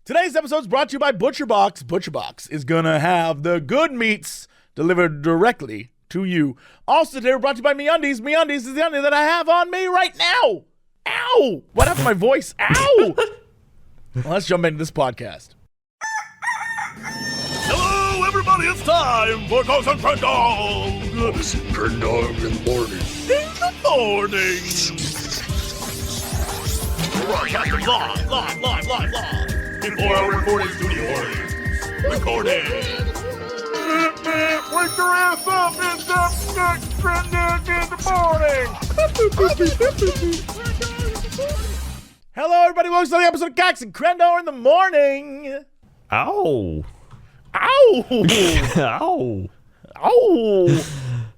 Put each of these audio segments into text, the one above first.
Today's episode is brought to you by ButcherBox. ButcherBox is going to have the good meats delivered directly to you. Also today we're brought to you by MeUndies. MeUndies is the undie that I have on me right now. Ow! What happened to my voice? Ow! Well, let's jump into this podcast. Hello, everybody. It's time for Ghost and Crendor. Ghost and Crendor in the morning. In the morning. Broadcasting live. Before our recording studio audience. Recording. Wake your ass up. It's up next Crendor in the morning. Hello, everybody. Welcome to the episode of Cox and Crendor in the morning. Ow. Ow. Ow. Ow.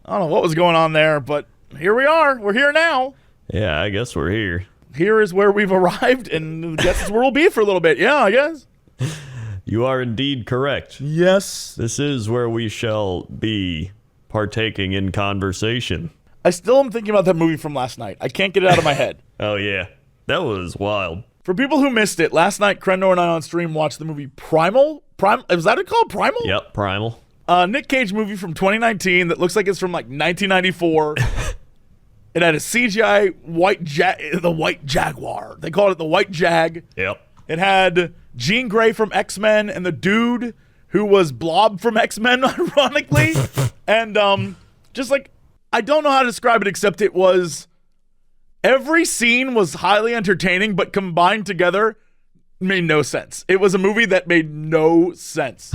I don't know what was going on there, but here we are. We're here now. Yeah, I guess we're here. Here is where we've arrived, and I guess it's where we'll be for a little bit. Yeah, I guess. You are indeed correct. Yes. This is where we shall be partaking in conversation. I still am thinking about that movie from last night. I can't get it out of my head. Oh, yeah. That was wild. For people who missed it, last night, Crendor and I on stream watched the movie Primal. Is that it called? Primal? Yep, Primal. Nick Cage movie from 2019 that looks like it's from like 1994. It had a CGI the White Jaguar. They called it the White Jag. Yep. It had Jean Grey from X-Men and the dude who was Blob from X-Men, ironically. And just like, I don't know how to describe it except it was, every scene was highly entertaining, but combined together made no sense. It was a movie that made no sense.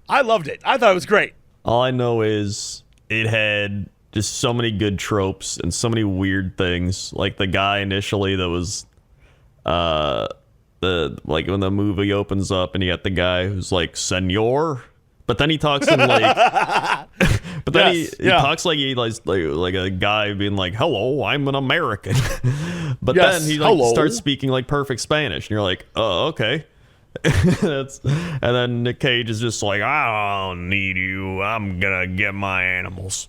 I loved it. I thought it was great. All I know is it had just so many good tropes and so many weird things. Like the guy initially that was like when the movie opens up and you got the guy who's like senor, but then he talks in like but then he talks like he like a guy being like, hello, I'm an American. But then he like starts speaking like perfect Spanish and you're like, oh, okay. And then Nick Cage is just like, I don't need you, I'm gonna get my animals.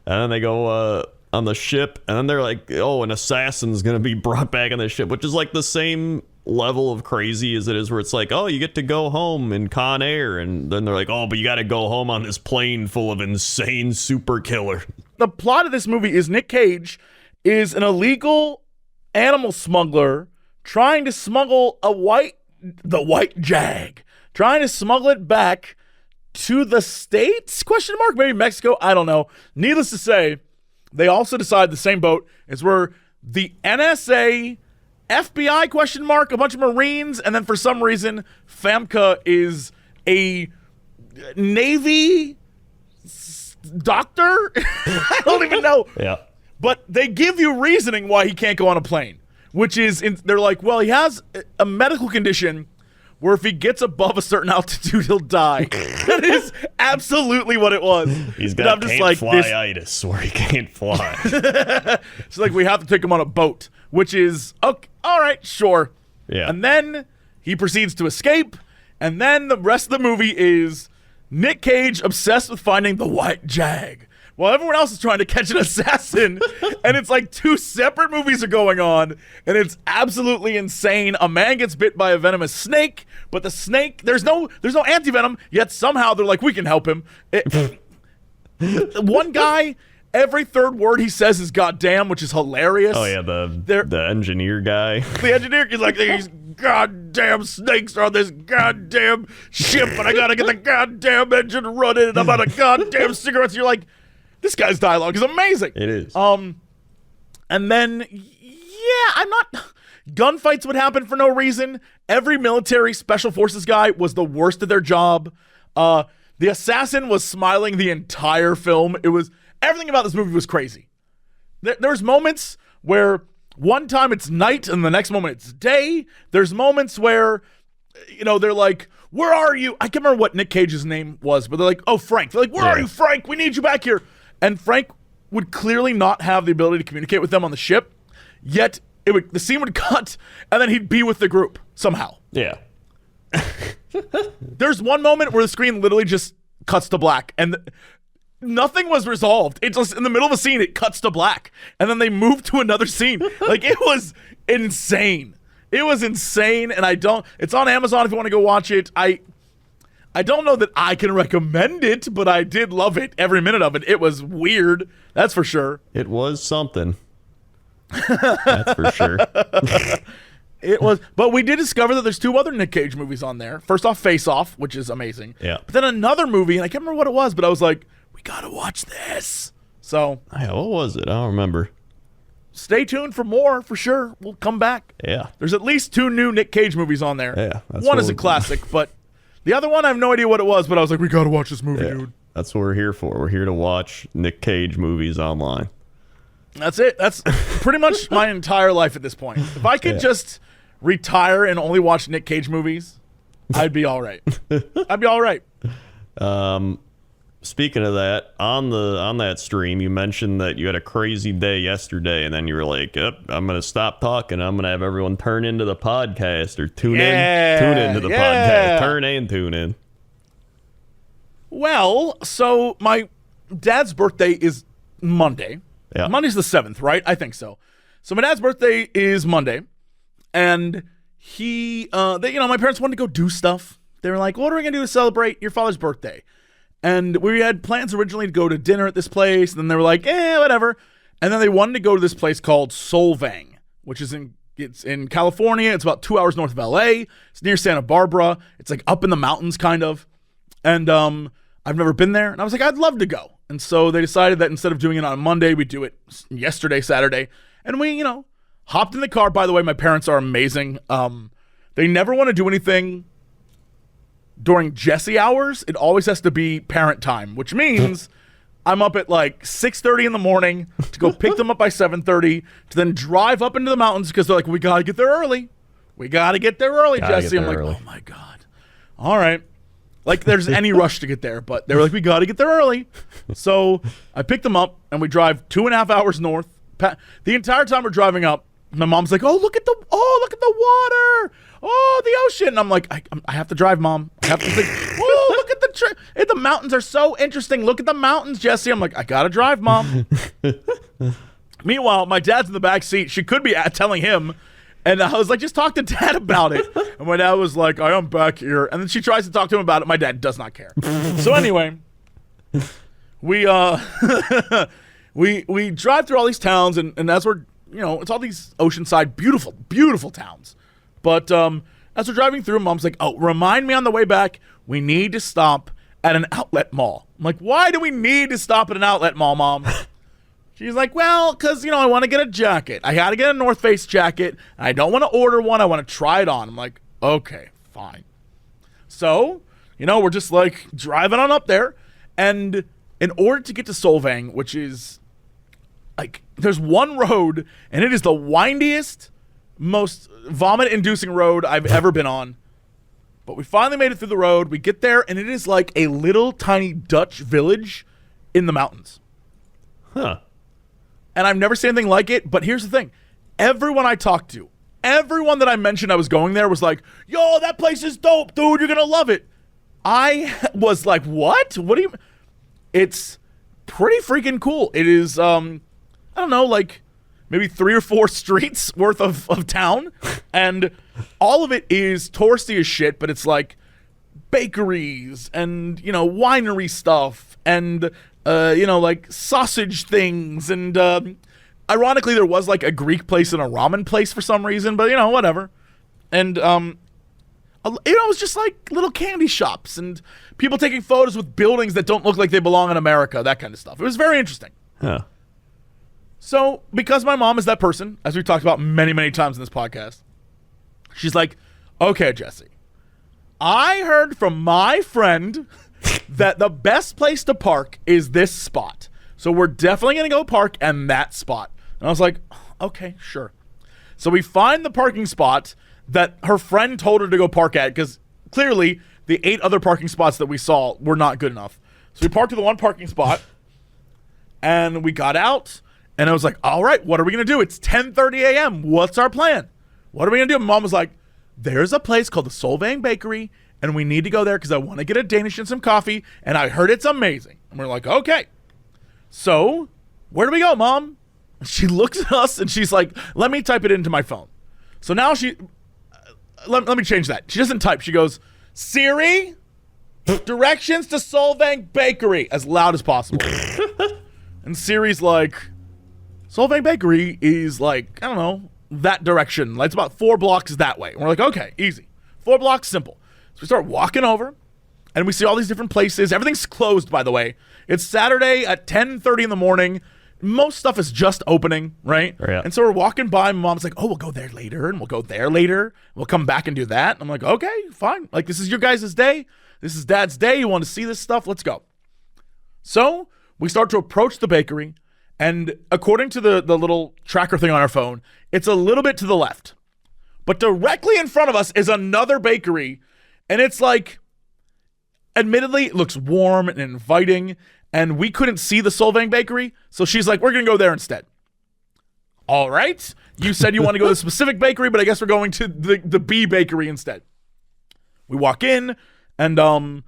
And then they go on the ship, and then they're like, oh, an assassin's going to be brought back on the ship, which is like the same level of crazy as it is where it's like, oh, you get to go home in Con Air. And then they're like, oh, but you got to go home on this plane full of insane super killer. The plot of this movie is Nick Cage is an illegal animal smuggler trying to smuggle the White Jag, trying to smuggle it back to the States? ? Maybe Mexico? I don't know. Needless to say, they also decide the same boat is where the NSA, FBI ? A bunch of Marines, and then for some reason, Famke is a Navy doctor? I don't even know. Yeah. But they give you reasoning why he can't go on a plane, which is, they're like, well, he has a medical condition where if he gets above a certain altitude, he'll die. That is absolutely what it was. He's got can't-fly-itis where he can't fly. So like, we have to take him on a boat, which is, okay, all right, sure. Yeah. And then he proceeds to escape, and then the rest of the movie is Nick Cage obsessed with finding the White Jag, while everyone else is trying to catch an assassin. And it's like two separate movies are going on, and it's absolutely insane. A man gets bit by a venomous snake, but the snake, there's no anti-venom, yet somehow they're like, we can help him. One guy, every third word he says is goddamn, which is hilarious. Oh yeah, the engineer guy. The engineer is like, these goddamn snakes are on this goddamn ship, and I gotta get the goddamn engine running, and I'm out of goddamn cigarettes. You're like, this guy's dialogue is amazing. It is. And then, gunfights would happen for no reason. Every military special forces guy was the worst at their job. The assassin was smiling the entire film. Everything about this movie was crazy. There's moments where one time it's night and the next moment it's day. There's moments where, they're like, where are you? I can't remember what Nick Cage's name was, but they're like, oh, Frank. They're like, where are you, Frank? We need you back here. And Frank would clearly not have the ability to communicate with them on the ship, yet the scene would cut, and then he'd be with the group somehow. Yeah. There's one moment where the screen literally just cuts to black, and nothing was resolved. It just, in the middle of a scene, it cuts to black, and then they move to another scene. Like, it was insane. It was insane, and it's on Amazon if you want to go watch it. I don't know that I can recommend it, but I did love it, every minute of it. It was weird, that's for sure. It was something. That's for sure. It was, but we did discover that there's 2 other Nick Cage movies on there. First off, Face Off, which is amazing. Yeah. But then another movie, and I can't remember what it was, but I was like, we gotta watch this. So, what was it? I don't remember. Stay tuned for more, for sure. We'll come back. Yeah. There's at least 2 new Nick Cage movies on there. Yeah. One is a classic, but the other one, I have no idea what it was, but I was like, we gotta watch this movie, dude. That's what we're here for. We're here to watch Nick Cage movies online. That's it. That's pretty much my entire life at this point. If I could just retire and only watch Nick Cage movies, I'd be all right. I'd be all right. Speaking of that, on that stream, you mentioned that you had a crazy day yesterday, and then you were like, "Yep, I'm gonna stop talking. I'm gonna have everyone turn into the podcast or tune into the podcast, turn and tune in." Well, so my dad's birthday is Monday. Yeah. Monday's the 7th, right? I think so. So my dad's birthday is Monday, and my parents wanted to go do stuff. They were like, "What are we gonna do to celebrate your father's birthday?" And we had plans originally to go to dinner at this place, and then they were like, whatever. And then they wanted to go to this place called Solvang, which is it's in California. It's about 2 hours north of LA. It's near Santa Barbara. It's like up in the mountains, kind of. And I've never been there, and I was like, I'd love to go. And so they decided that instead of doing it on Monday, we'd do it yesterday, Saturday. And we, hopped in the car. By the way, my parents are amazing. They never want to do anything during Jesse hours. It always has to be parent time, which means I'm up at like 6:30 in the morning to go pick them up by 7:30 to then drive up into the mountains because they're like, we got to get there early. We got to get there early, Jesse. I'm like, oh my God. All right. Like there's any rush to get there, but they were like, we got to get there early. So I picked them up and we drive 2.5 hours north. The entire time we're driving up, my mom's like, look at the water. Oh, the ocean. And I'm like, I have to drive, Mom. I have to think, look at the mountains are so interesting. Look at the mountains, Jesse. I'm like, I got to drive, Mom. Meanwhile, my dad's in the back seat. She could be telling him. And I was like, just talk to Dad about it. And my dad was like, I am back here. And then she tries to talk to him about it. My dad does not care. So anyway, we we drive through all these towns, and as we're, it's all these oceanside, beautiful, beautiful towns. But as we're driving through, Mom's like, remind me on the way back, we need to stop at an outlet mall. I'm like, why do we need to stop at an outlet mall, Mom? She's like, well, because, I want to get a jacket. I got to get a North Face jacket. I don't want to order one. I want to try it on. I'm like, okay, fine. So, we're just like driving on up there. And in order to get to Solvang, which is like, there's one road, and it is the windiest, most vomit-inducing road I've ever been on. But we finally made it through the road. We get there, and it is like a little tiny Dutch village in the mountains. Huh. And I've never seen anything like it, but here's the thing. Everyone I talked to, everyone that I mentioned I was going there was like, yo, that place is dope, dude. You're going to love it. I was like, what? What do you... It's pretty freaking cool. It is, I don't know, like maybe 3 or 4 streets worth of town. And all of it is touristy as shit, but it's like bakeries and, winery stuff and... like sausage things, and ironically, there was like a Greek place and a ramen place for some reason, but whatever. And it was just like little candy shops and people taking photos with buildings that don't look like they belong in America, that kind of stuff. It was very interesting. Huh. So, because my mom is that person, as we've talked about many, many times in this podcast, she's like, okay, Jesse, I heard from my friend that the best place to park is this spot. So we're definitely going to go park in that spot. And I was like, okay, sure. So we find the parking spot that her friend told her to go park at, because clearly the 8 other parking spots that we saw were not good enough. So we parked at the one parking spot, and we got out, and I was like, all right, what are we going to do? It's 10:30 a.m. What's our plan? What are we going to do? My mom was like, there's a place called the Solvang Bakery, and we need to go there because I want to get a Danish and some coffee, and I heard it's amazing. And we're like, okay. So, where do we go, Mom? She looks at us, and she's like, let me type it into my phone. So now let me change that. She doesn't type. She goes, Siri, directions to Solvang Bakery, as loud as possible. And Siri's like, Solvang Bakery is like, I don't know, that direction. Like, it's about 4 blocks that way. And we're like, okay, easy. 4 blocks, simple. So we start walking over, and we see all these different places. Everything's closed, by the way. It's Saturday at 10:30 in the morning. Most stuff is just opening, right? Yeah. And so we're walking by. My mom's like, oh, we'll go there later, and we'll go there later. We'll come back and do that. And I'm like, okay, fine. Like, this is your guys' day. This is Dad's day. You want to see this stuff? Let's go. So we start to approach the bakery, and according to the little tracker thing on our phone, it's a little bit to the left. But directly in front of us is another bakery, and it's like, admittedly, it looks warm and inviting, and we couldn't see the Solvang Bakery, so she's like, we're going to go there instead. All right. You said you want to go to the specific bakery, but I guess we're going to the B bakery instead. We walk in, and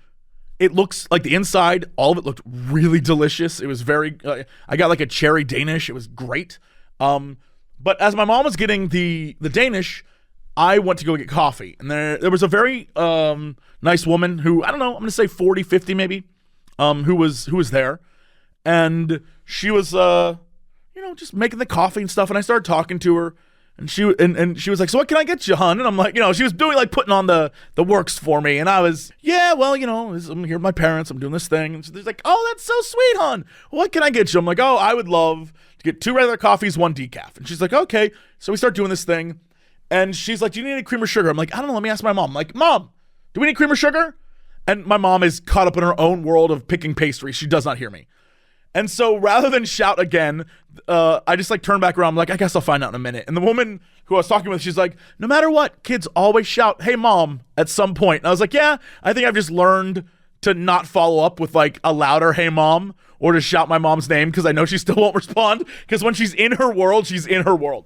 it looks like the inside, all of it looked really delicious. It was very, I got like a cherry Danish. It was great. But as my mom was getting the Danish, I went to go get coffee. And there was a very nice woman who, I don't know, I'm going to say 40, 50 maybe, who was there. And she was, just making the coffee and stuff. And I started talking to her. And she was like, so what can I get you, hun? And I'm like, she was doing like putting on the works for me. And I was, yeah, well, I'm here with my parents. I'm doing this thing. And she's like, oh, that's so sweet, hun. What can I get you? I'm like, oh, I would love to get 2 regular coffees, 1 decaf. And she's like, okay. So we start doing this thing. And she's like, do you need any cream or sugar? I'm like, I don't know. Let me ask my mom. I'm like, Mom, do we need cream or sugar? And my mom is caught up in her own world of picking pastries. She does not hear me. And so rather than shout again, I just like turn back around. I'm like, I guess I'll find out in a minute. And the woman who I was talking with, she's like, no matter what, kids always shout, hey, Mom, at some point. And I was like, yeah, I think I've just learned to not follow up with like a louder, hey, Mom, or to shout my mom's name because I know she still won't respond. Because when she's in her world, she's in her world.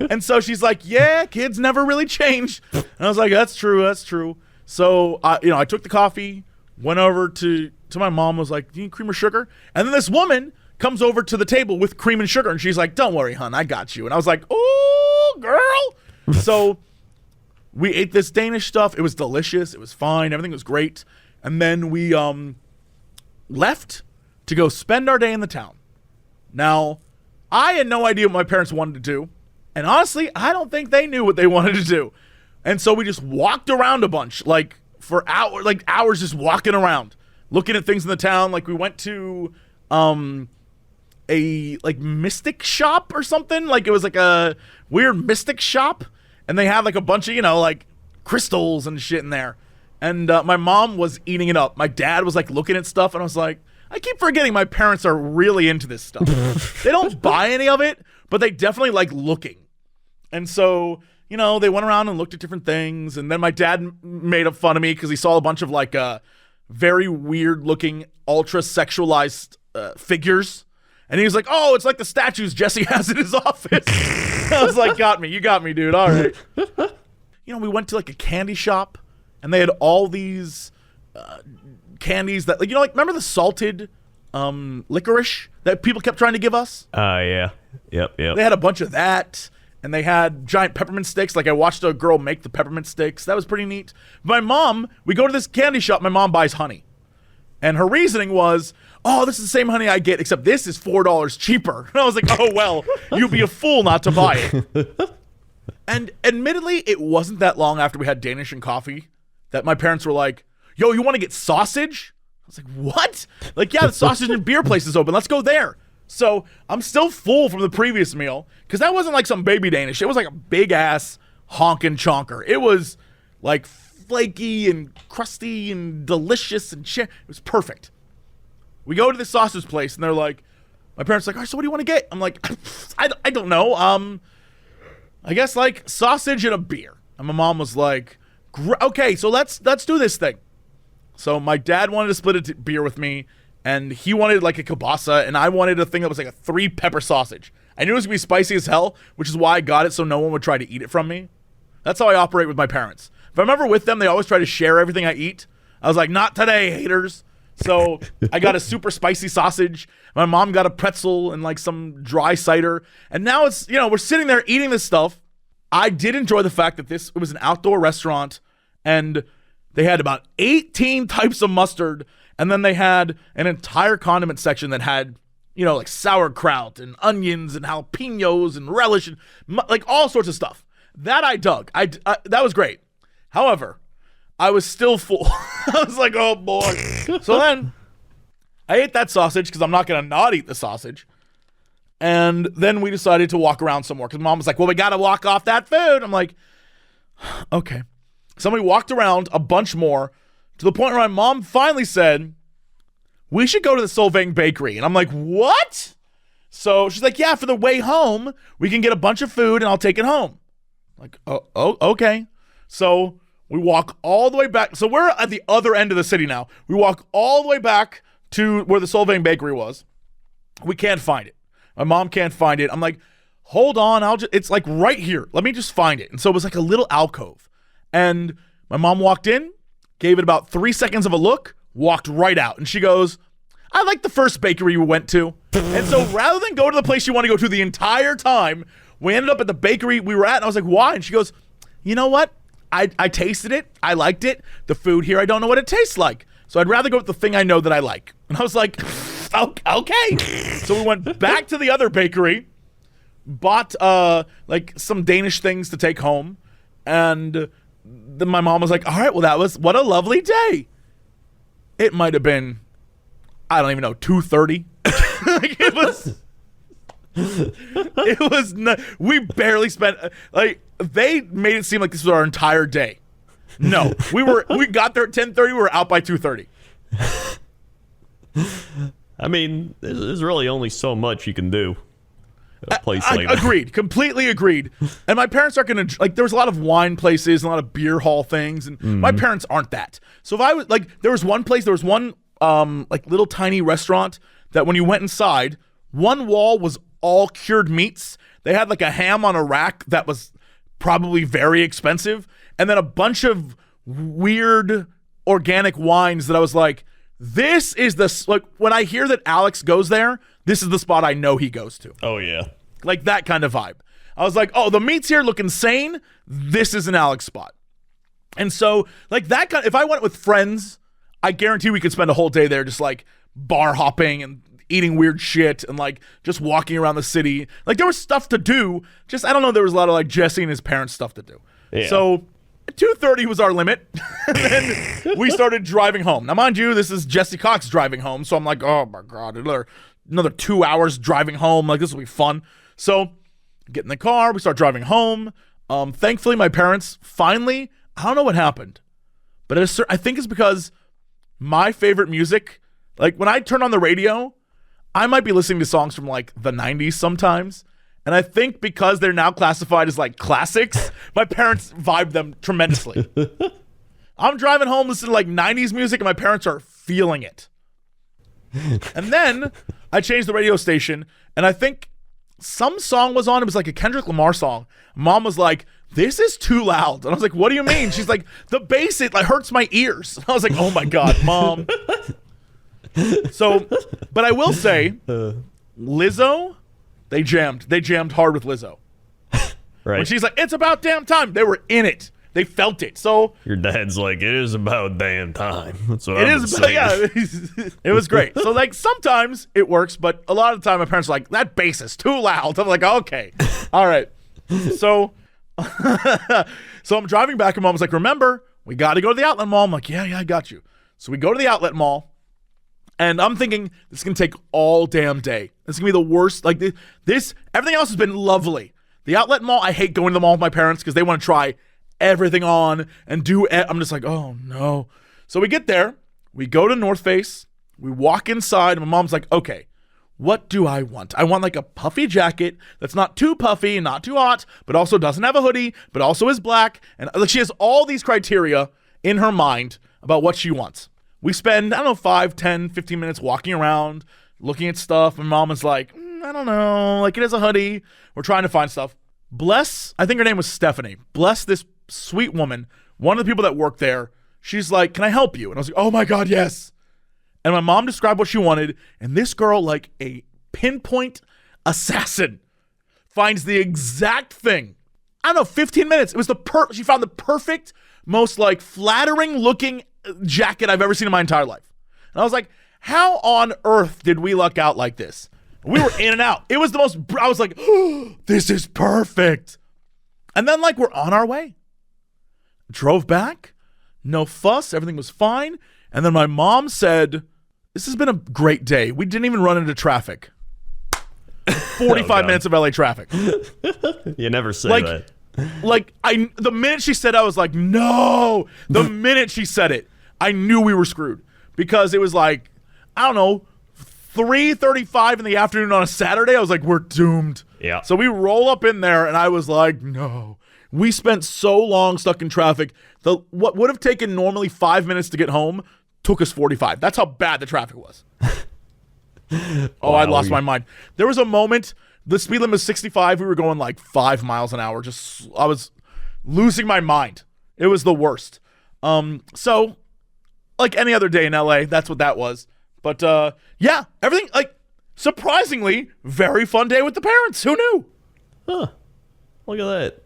And so she's like, yeah, kids never really change. And I was like, that's true. So, I took the coffee, went over to my mom, was like, do you need cream or sugar? And then this woman comes over to the table with cream and sugar, and she's like, don't worry, hon, I got you. And I was like, oh, girl. So we ate this Danish stuff. It was delicious. It was fine. Everything was great. And then we left to go spend our day in the town. Now, I had no idea what my parents wanted to do. And honestly, I don't think they knew what they wanted to do. And so we just walked around a bunch, like for hours just walking around, looking at things in the town. Like we went to a like mystic shop or something. Like it was like a weird mystic shop. And they had like a bunch of, like crystals and shit in there. And my mom was eating it up. My dad was like looking at stuff, and I was like, I keep forgetting my parents are really into this stuff. They don't buy any of it, but they definitely like looking. And so, they went around and looked at different things. And then my dad made fun of me because he saw a bunch of like very weird looking, ultra sexualized figures. And he was like, oh, it's like the statues Jesse has in his office. I was like, you got me, dude. All right. We went to like a candy shop, and they had all these candies that, remember the salted licorice that people kept trying to give us? Yeah. Yep. They had a bunch of that, and they had giant peppermint sticks. Like I watched a girl make the peppermint sticks. That was pretty neat. My mom, we go to this candy shop. My mom buys honey. And her reasoning was, oh, this is the same honey I get, except this is $4 cheaper. And I was like, oh, well, you'd be a fool not to buy it. And admittedly, it wasn't that long after we had Danish and coffee that my parents were like, yo, you want to get sausage? I was like, what? Like, yeah, the sausage and beer place is open. Let's go there. So I'm still full from the previous meal because that wasn't like some baby Danish. It was like a big-ass honkin' chonker. It was like flaky and crusty and delicious and shit. It was perfect. We go to the sausage place, and they're like, my parents are like, all right, so what do you want to get? I'm like, I don't know. I guess like sausage and a beer. And my mom was like, okay, so let's do this thing. So my dad wanted to split a beer with me, and he wanted like a kielbasa, and I wanted a thing that was like a 3-pepper sausage. I knew it was going to be spicy as hell, which is why I got it so no one would try to eat it from me. That's how I operate with my parents. If I'm ever with them, they always try to share everything I eat. I was like, not today, haters. So I got a super spicy sausage. My mom got a pretzel and like some dry cider. And now it's, we're sitting there eating this stuff. I did enjoy the fact that it was an outdoor restaurant, and they had about 18 types of mustard, and then they had an entire condiment section that had, like sauerkraut and onions and jalapenos and relish and like all sorts of stuff. That I dug. That was great. However, I was still full. I was like, oh boy. So then I ate that sausage because I'm not going to not eat the sausage. And then we decided to walk around some more because Mom was like, well, we got to walk off that food. I'm like, okay. So we walked around a bunch more to the point where my mom finally said, we should go to the Solvang Bakery. And I'm like, what? So she's like, yeah, for the way home, we can get a bunch of food and I'll take it home. Like, oh, okay. So we walk all the way back. So we're at the other end of the city now. We walk all the way back to where the Solvang Bakery was. We can't find it. My mom can't find it. I'm like, hold on. It's like right here. Let me just find it. And so it was like a little alcove. And my mom walked in, gave it about 3 seconds of a look, walked right out. And she goes, I like the first bakery we went to. And so rather than go to the place you want to go to the entire time, we ended up at the bakery we were at. And I was like, why? And she goes, you know what? I tasted it. I liked it. The food here, I don't know what it tastes like. So I'd rather go with the thing I know that I like. And I was like, okay. So we went back to the other bakery, bought like some Danish things to take home. And then my mom was like, all right, well, what a lovely day. It might have been, I don't even know, 2:30. Like we barely spent, like, they made it seem like this was our entire day. No, we got there at 10:30. We were out by 2:30. I mean, there's really only so much you can do at a place like that. Agreed. Completely agreed. And my parents aren't going to, like, there was a lot of wine places and a lot of beer hall things. And my parents aren't that. So if I was, like, there was one like, little tiny restaurant that when you went inside, one wall was all cured meats. They had, like, a ham on a rack that was probably very expensive. And then a bunch of weird organic wines that I was like, this is like, when I hear that Alex goes there, this is the spot I know he goes to. Oh, yeah. Like that kind of vibe. I was like, oh, the meats here look insane. This is an Alex spot. And so, like, that kind of, if I went with friends, I guarantee we could spend a whole day there just like bar hopping and eating weird shit and like just walking around the city. Like, there was stuff to do. Just, I don't know, there was a lot of like Jesse and his parents stuff to do. Yeah. So 2:30 was our limit. And then we started driving home. Now, mind you, this is Jesse Cox driving home. So I'm like, oh my God, another 2 hours driving home. Like, this will be fun. So get in the car. We start driving home. Thankfully, my parents finally, I don't know what happened, but I think it's because my favorite music, like when I turn on the radio, I might be listening to songs from like the 90s sometimes. And I think because they're now classified as like classics, my parents vibe them tremendously. I'm driving home listening to like 90s music and my parents are feeling it. And then I changed the radio station and I think some song was on. It was like a Kendrick Lamar song. Mom was like, this is too loud. And I was like, what do you mean? She's like, the bass, it like hurts my ears. And I was like, oh my God, Mom. So, but I will say, Lizzo, they jammed hard with Lizzo. Right. When she's like, it's about damn time, they were in it. They felt it. So your dad's like, it is about damn time. That's what I'm saying. Yeah, it was great. So like sometimes it works, but a lot of the time my parents are like, that bass is too loud. I'm like, okay, all right. So, so I'm driving back and Mom was like, remember, we got to go to the outlet mall. I'm like, yeah, I got you. So we go to the outlet mall. And I'm thinking, this is going to take all damn day. This is going to be the worst. Like, everything else has been lovely. The outlet mall, I hate going to the mall with my parents because they want to try everything on and I'm just like, oh, no. So we get there. We go to North Face. We walk inside. And my mom's like, okay, what do I want? I want like a puffy jacket that's not too puffy and not too hot, but also doesn't have a hoodie, but also is black. And like, she has all these criteria in her mind about what she wants. We spend, I don't know, 5, 10, 15 minutes walking around, looking at stuff. And Mom is like, I don't know. Like, it is a hoodie. We're trying to find stuff. Bless, I think her name was Stephanie. Bless this sweet woman, one of the people that worked there. She's like, can I help you? And I was like, oh my God, yes. And my mom described what she wanted. And this girl, like a pinpoint assassin, finds the exact thing I don't know, 15 minutes. It was she found the perfect, most like flattering looking jacket I've ever seen in my entire life. And I was like, how on earth did we luck out like this? We were in and out. It was the most, I was like, oh, this is perfect. And then like we're on our way. Drove back, no fuss, everything was fine. And then my mom said, this has been a great day. We didn't even run into traffic. 45 minutes of LA traffic. You never say that. Like the minute she said, I was like, no. The minute she said it, I knew we were screwed because it was like, I don't know, 3:35 in the afternoon on a Saturday. I was like, we're doomed. Yeah. So we roll up in there, and I was like, no. We spent so long stuck in traffic. What would have taken normally 5 minutes to get home took us 45. That's how bad the traffic was. Wow, I lost my mind. There was a moment, the speed limit was 65. We were going like 5 miles an hour. I was losing my mind. It was the worst. So, like any other day in LA, that's what that was. But yeah, everything, like, surprisingly, very fun day with the parents. Who knew? Huh. Look at that.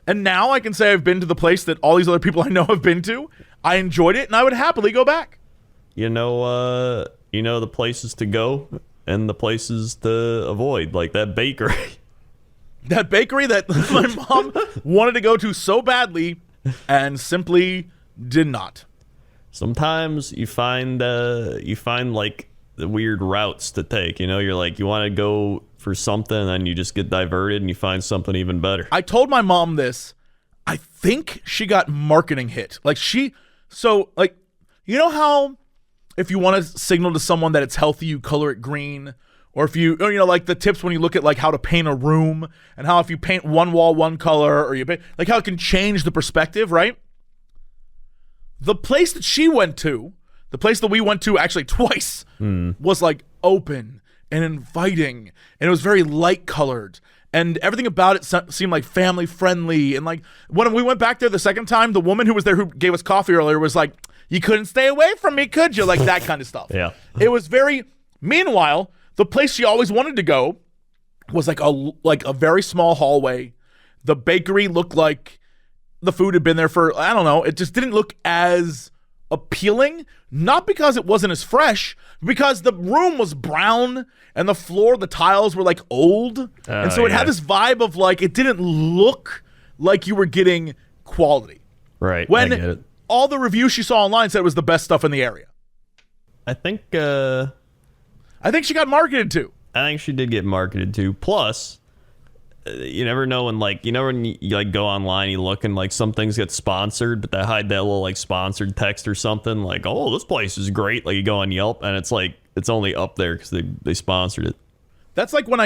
And now I can say I've been to the place that all these other people I know have been to. I enjoyed it, and I would happily go back. You know the places to go and the places to avoid, like that bakery. That bakery that my mom wanted to go to so badly and simply did not. Sometimes you find like the weird routes to take. You know, you're like, you want to go for something and then you just get diverted and you find something even better. I told my mom this. I think she got marketing hit. You know how if you want to signal to someone that it's healthy, you color it green? Or like the tips when you look at like how to paint a room and how if you paint one wall one color or like how it can change the perspective, right? The place that she went to, the place that we went to actually twice, was like open and inviting, and it was very light colored, and everything about it seemed like family friendly. And like when we went back there the second time, the woman who was there who gave us coffee earlier was like, "You couldn't stay away from me, could you?" Like that kind of stuff. Yeah. It was very. Meanwhile, the place she always wanted to go was like a very small hallway. The bakery looked like the food had been there for, I don't know, it just didn't look as appealing, not because it wasn't as fresh, because the room was brown and the floor, the tiles were like old. And so it had this vibe of like, it didn't look like you were getting quality. Right. When I get it. All the reviews she saw online said it was the best stuff in the area. I think she got marketed to. I think she did get marketed to. Plus, you never know when, like, when you like go online, you look and like some things get sponsored, but they hide that little like sponsored text or something like, "Oh, this place is great." Like you go on Yelp and it's like it's only up there because they sponsored it. That's like when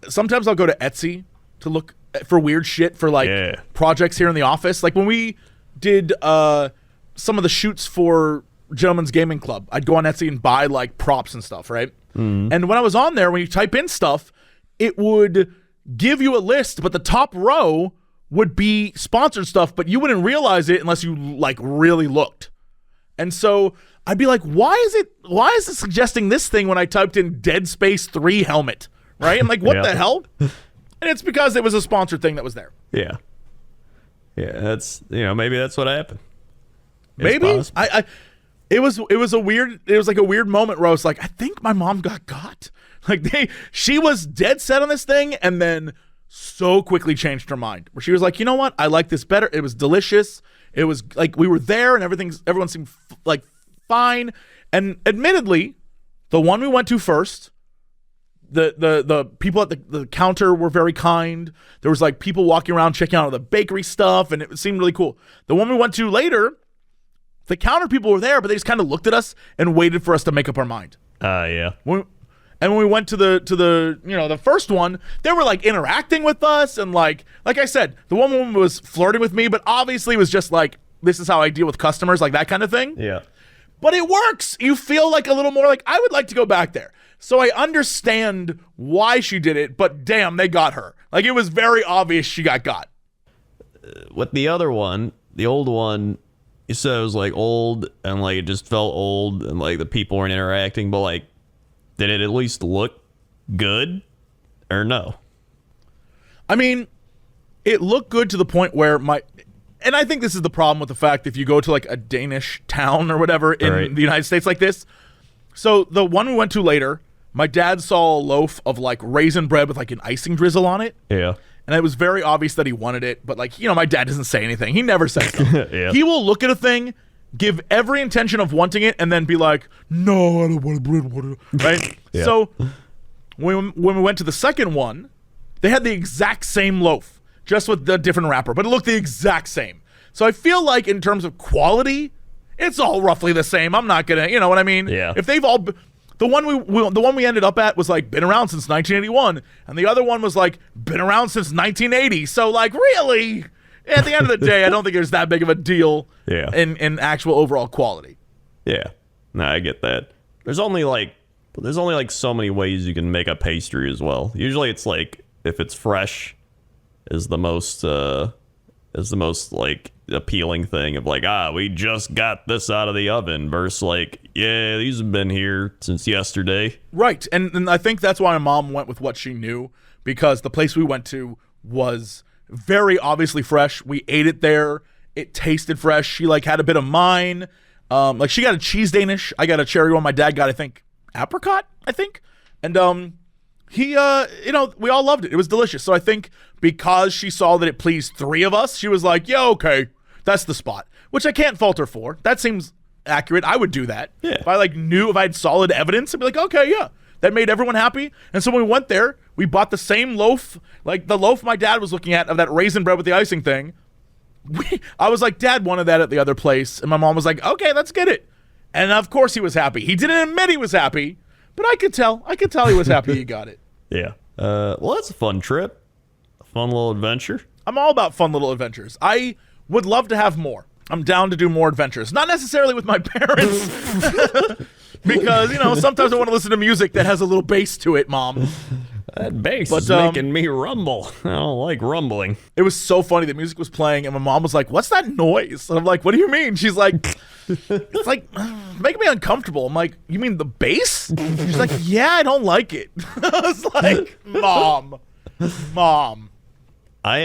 sometimes I'll go to Etsy to look for weird shit for like projects here in the office. Like when we did some of the shoots for Gentleman's Gaming Club, I'd go on Etsy and buy like props and stuff, right? And when I was on there, when you type in stuff, it would give you a list, but the top row would be sponsored stuff, but you wouldn't realize it unless you like really looked. And so I'd be like, why is it suggesting this thing when I typed in Dead Space 3 helmet, right? I'm like, what the hell? And it's because it was a sponsored thing that was there. Yeah. Yeah, that's, maybe that's what happened. Maybe it was like a weird moment where I was like, I think my mom got. Like she was dead set on this thing and then so quickly changed her mind. Where she was like, you know what? I like this better. It was delicious. It was like we were there and everyone seemed like fine. And admittedly, the one we went to first, the people at the counter were very kind. There was like people walking around checking out the bakery stuff and it seemed really cool. The one we went to later, the counter people were there, but they just kind of looked at us and waited for us to make up our mind. Yeah. And when we went to the first one, they were like interacting with us and like I said, the one woman was flirting with me, but obviously was just like, this is how I deal with customers, like that kind of thing. Yeah. But it works. You feel like a little more like, I would like to go back there. So I understand why she did it, but damn, they got her. Like it was very obvious she got. With the other one, the old one, you said it was like old and like it just felt old and like the people weren't interacting, but like, did it at least look good or no? I mean, it looked good to the point where and I think this is the problem with the fact if you go to like a Danish town or whatever in the United States like this. So the one we went to later, my dad saw a loaf of like raisin bread with like an icing drizzle on it. Yeah. And it was very obvious that he wanted it, but like, my dad doesn't say anything. He never says stuff. Yeah. He will look at a thing, give every intention of wanting it, and then be like, no, I don't want bread. Right? Yeah. So when we went to the second one, they had the exact same loaf, just with the different wrapper, but it looked the exact same. So I feel like in terms of quality, it's all roughly the same. I'm not gonna, you know what I mean? Yeah. If they've all, the one we ended up at was like been around since 1981, and the other one was like been around since 1980. So like really, at the end of the day, I don't think there's that big of a deal. Yeah. In actual overall quality. Yeah. No, I get that. There's only like so many ways you can make a pastry as well. Usually it's like if it's fresh is the most like appealing thing of like, we just got this out of the oven versus like, yeah, these have been here since yesterday. Right. And I think that's why my mom went with what she knew, because the place we went to was very obviously fresh. We ate it there. It tasted fresh. She like had a bit of mine. Like she got a cheese Danish. I got a cherry one. My dad got, I think, apricot, And he we all loved it. It was delicious. So I think because she saw that it pleased 3 of us, she was like, yeah, okay, that's the spot. Which I can't fault her for. That seems accurate. I would do that. Yeah. If I had solid evidence, I'd be like, okay, yeah. That made everyone happy. And so when we went there, we bought the same loaf, like the loaf my dad was looking at of that raisin bread with the icing thing. I was like, Dad wanted that at the other place. And my mom was like, okay, let's get it. And of course he was happy. He didn't admit he was happy, but I could tell he was happy he got it. Yeah. Well, that's a fun trip. A fun little adventure. I'm all about fun little adventures. I would love to have more. I'm down to do more adventures. Not necessarily with my parents. Because, sometimes I want to listen to music that has a little bass to it, Mom. That bass is making me rumble. I don't like rumbling. It was so funny. The music was playing, and my mom was like, what's that noise? And I'm like, what do you mean? She's like, it's like making me uncomfortable. I'm like, you mean the bass? She's like, yeah, I don't like it. I was like, Mom. I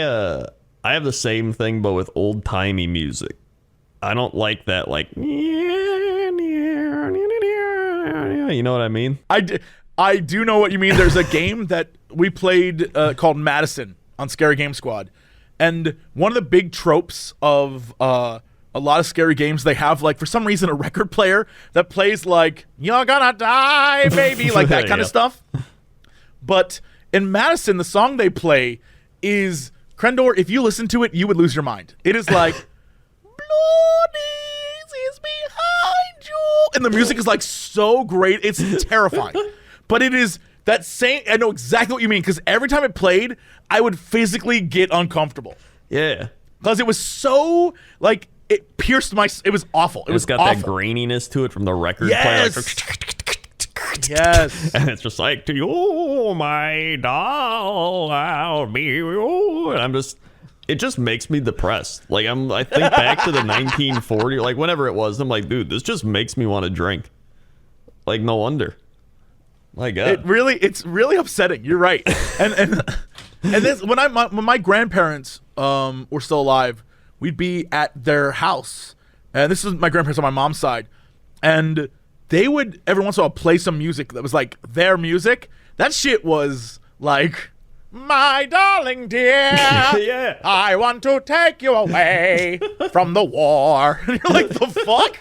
have the same thing, but with old-timey music. I don't like that, like, you know what I mean? I do know what you mean. There's a game that we played called Madison on Scary Game Squad. And one of the big tropes of a lot of scary games, they have, like, for some reason, a record player that plays, like, you're gonna die, baby, like that kind of stuff. But in Madison, the song they play is, Crendor, if you listen to it, you would lose your mind. It is like, Bloodies is behind you. And the music is, like, so great. It's terrifying. But it is that same, I know exactly what you mean, because every time it played, I would physically get uncomfortable. Yeah. Because it was so, like, it pierced my, it was awful. It was got awful. That graininess to it from the record yes. player. Like, yes. And it's just like, to you, my doll, I'll be you. And I'm just, it just makes me depressed. Like, I think back to the 1940, like, whenever it was, I'm like, dude, this just makes me want to drink. Like, no wonder. My God. It's really upsetting. You're right. And this, when my grandparents were still alive, we'd be at their house, and this is my grandparents on my mom's side, and they would every once in a while play some music that was like their music. That shit was like, my darling dear, yeah. I want to take you away from the war. And you're like, the fuck?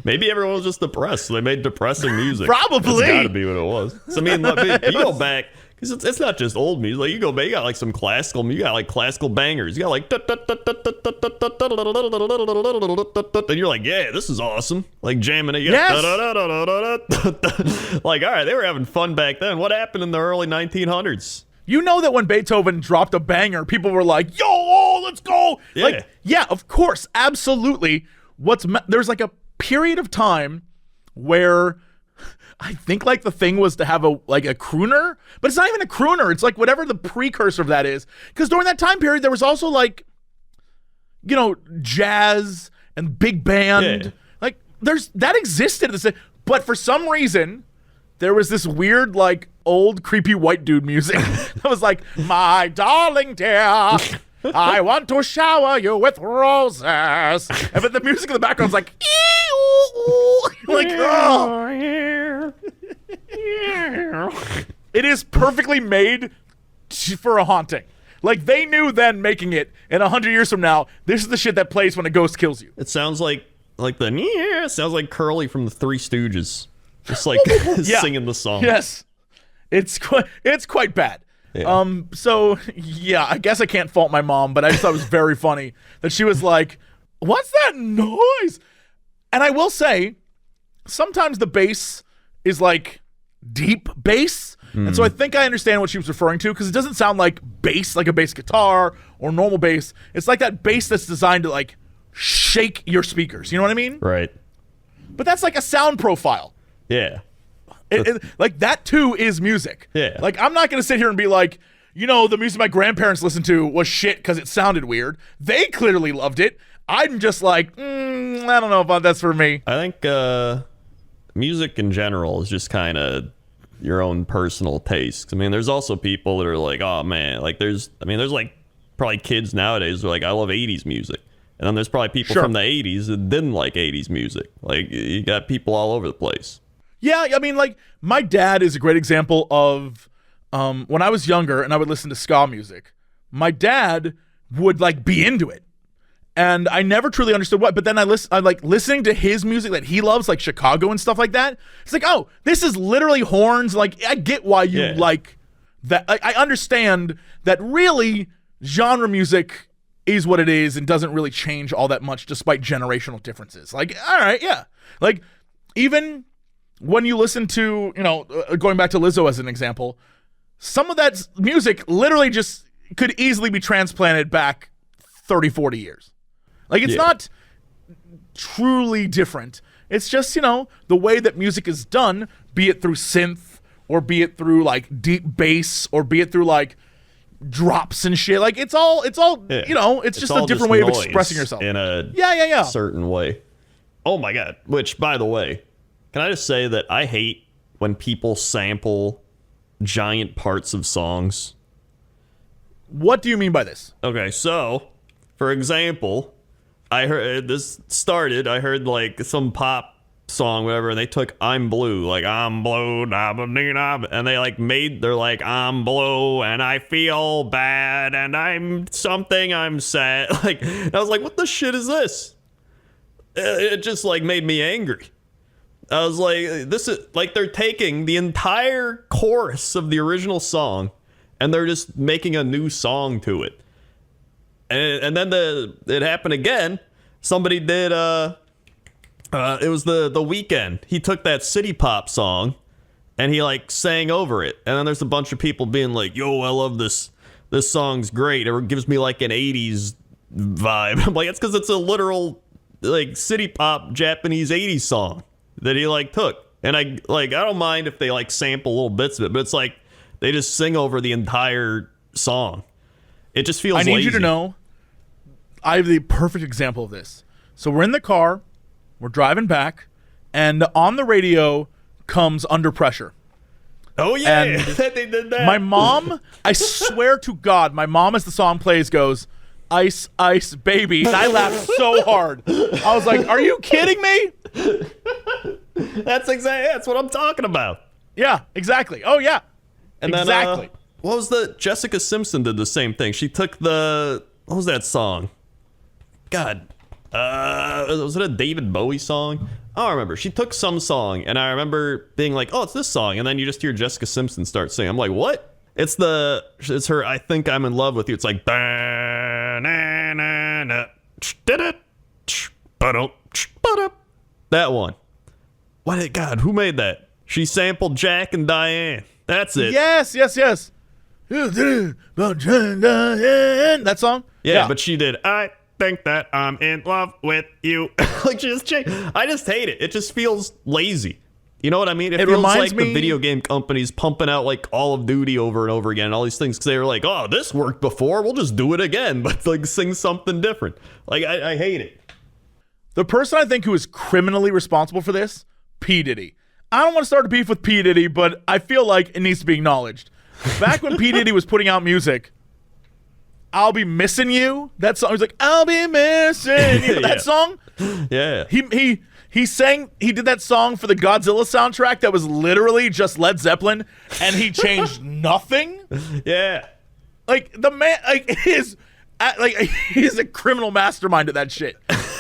Maybe everyone was just depressed, so they made depressing music. Probably. That's gotta be what it was. So, I mean, you go back, because it's not just old music. Like, you go back, you got like some classical music, you got like classical bangers. You got like, and you're like, yeah, this is awesome. Like jamming it. Yes. Like, all right, they were having fun back then. What happened in the early 1900s? You know that when Beethoven dropped a banger, people were like, yo, let's go. Yeah. Like, yeah, of course, absolutely. There's like a period of time where I think like the thing was to have a crooner, but it's not even a crooner. It's like whatever the precursor of that is. Because during that time period, there was also like, jazz and big band. Yeah. Like that existed. But for some reason, there was this weird, like, old creepy white dude music that was like, my darling dear, I want to shower you with roses. And but the music in the background's like, like, oh. It is perfectly made for a haunting. Like, they knew then making it, and 100 years from now, this is the shit that plays when a ghost kills you. It sounds like sounds like Curly from the Three Stooges. Just like singing the song. Yes. It's quite bad. Yeah. So yeah, I guess I can't fault my mom, but I just thought it was very funny that she was like, "What's that noise?" And I will say, sometimes the bass is like deep bass. And so I think I understand what she was referring to, because it doesn't sound like bass, like a bass guitar or normal bass. It's like that bass that's designed to like shake your speakers. You know what I mean? Right. But that's like a sound profile. Yeah. Like that too is music. Yeah. Like, I'm not going to sit here and be like, the music my grandparents listened to was shit because it sounded weird. They clearly loved it. I'm just like, I don't know if that's for me. I think music in general is just kind of your own personal taste. I mean, there's also people that are like, oh man, like there's like probably kids nowadays who are like, I love 80s music. And then there's probably people from the 80s that didn't like 80s music. Like, you got people all over the place. Yeah, I mean, like, my dad is a great example of when I was younger and I would listen to ska music, my dad would like be into it. And I never truly understood what, but then I like listening to his music that he loves, like Chicago and stuff like that. It's like, oh, this is literally horns. Like, I get why you like that. I understand that really genre music is what it is and doesn't really change all that much despite generational differences. Like, all right, yeah. Like, even when you listen to, going back to Lizzo as an example, some of that music literally just could easily be transplanted back 30, 40 years. Like, it's not truly different. It's just, the way that music is done, be it through synth or be it through like deep bass or be it through like drops and shit. Like, it's all it's just a different way of expressing yourself in a certain way. Oh my God. Which, by the way, can I just say that I hate when people sample giant parts of songs? What do you mean by this? Okay, so, for example, I heard like some pop song, whatever, and they took I'm Blue, like I'm blue, and they like they're like, I'm blue, and I feel bad, and I'm sad. Like, I was like, what the shit is this? It just like made me angry. I was like, this is like they're taking the entire chorus of the original song and they're just making a new song to it. And then it happened again. Somebody did it was the Weeknd. He took that city pop song and he like sang over it. And then there's a bunch of people being like, yo, I love this. This song's great. It gives me like an 80s vibe. I'm like, it's because it's a literal like city pop Japanese 80s song that he like took. And I don't mind if they like sample little bits of it, but it's like they just sing over the entire song. It just feels lazy. I need you to know, I have the perfect example of this. So we're in the car, we're driving back, and on the radio comes Under Pressure. Oh yeah, and they did that. My mom, I swear to God, my mom, as the song plays, goes, Ice, Ice, Baby. And I laughed so hard. I was like, are you kidding me? That's what I'm talking about. Yeah, exactly. Oh, yeah. And exactly. Then, what was Jessica Simpson did the same thing. She took what was that song? God. Was it a David Bowie song? I don't remember. She took some song, and I remember being like, oh, it's this song. And then you just hear Jessica Simpson start singing. I'm like, what? It's her I Think I'm in Love with You. It's like, that one. God, who made that? She sampled Jack and Diane. That's it. Yes. That song? Yeah, but she did, I think that I'm in love with you. Like, I just hate it. It just feels lazy. You know what I mean? It feels like the video game companies pumping out like Call of Duty over and over again and all these things because they were like, oh, this worked before. We'll just do it again, but like sing something different. Like, I hate it. The person I think who is criminally responsible for this, P. Diddy. I don't want to start a beef with P. Diddy, but I feel like it needs to be acknowledged. Back when P. Diddy was putting out music, I'll Be Missing You. That song. He's like, I'll be missing you. That song. Yeah. He did that song for the Godzilla soundtrack that was literally just Led Zeppelin, and he changed nothing. Yeah. Like, the man, he's a criminal mastermind at that shit.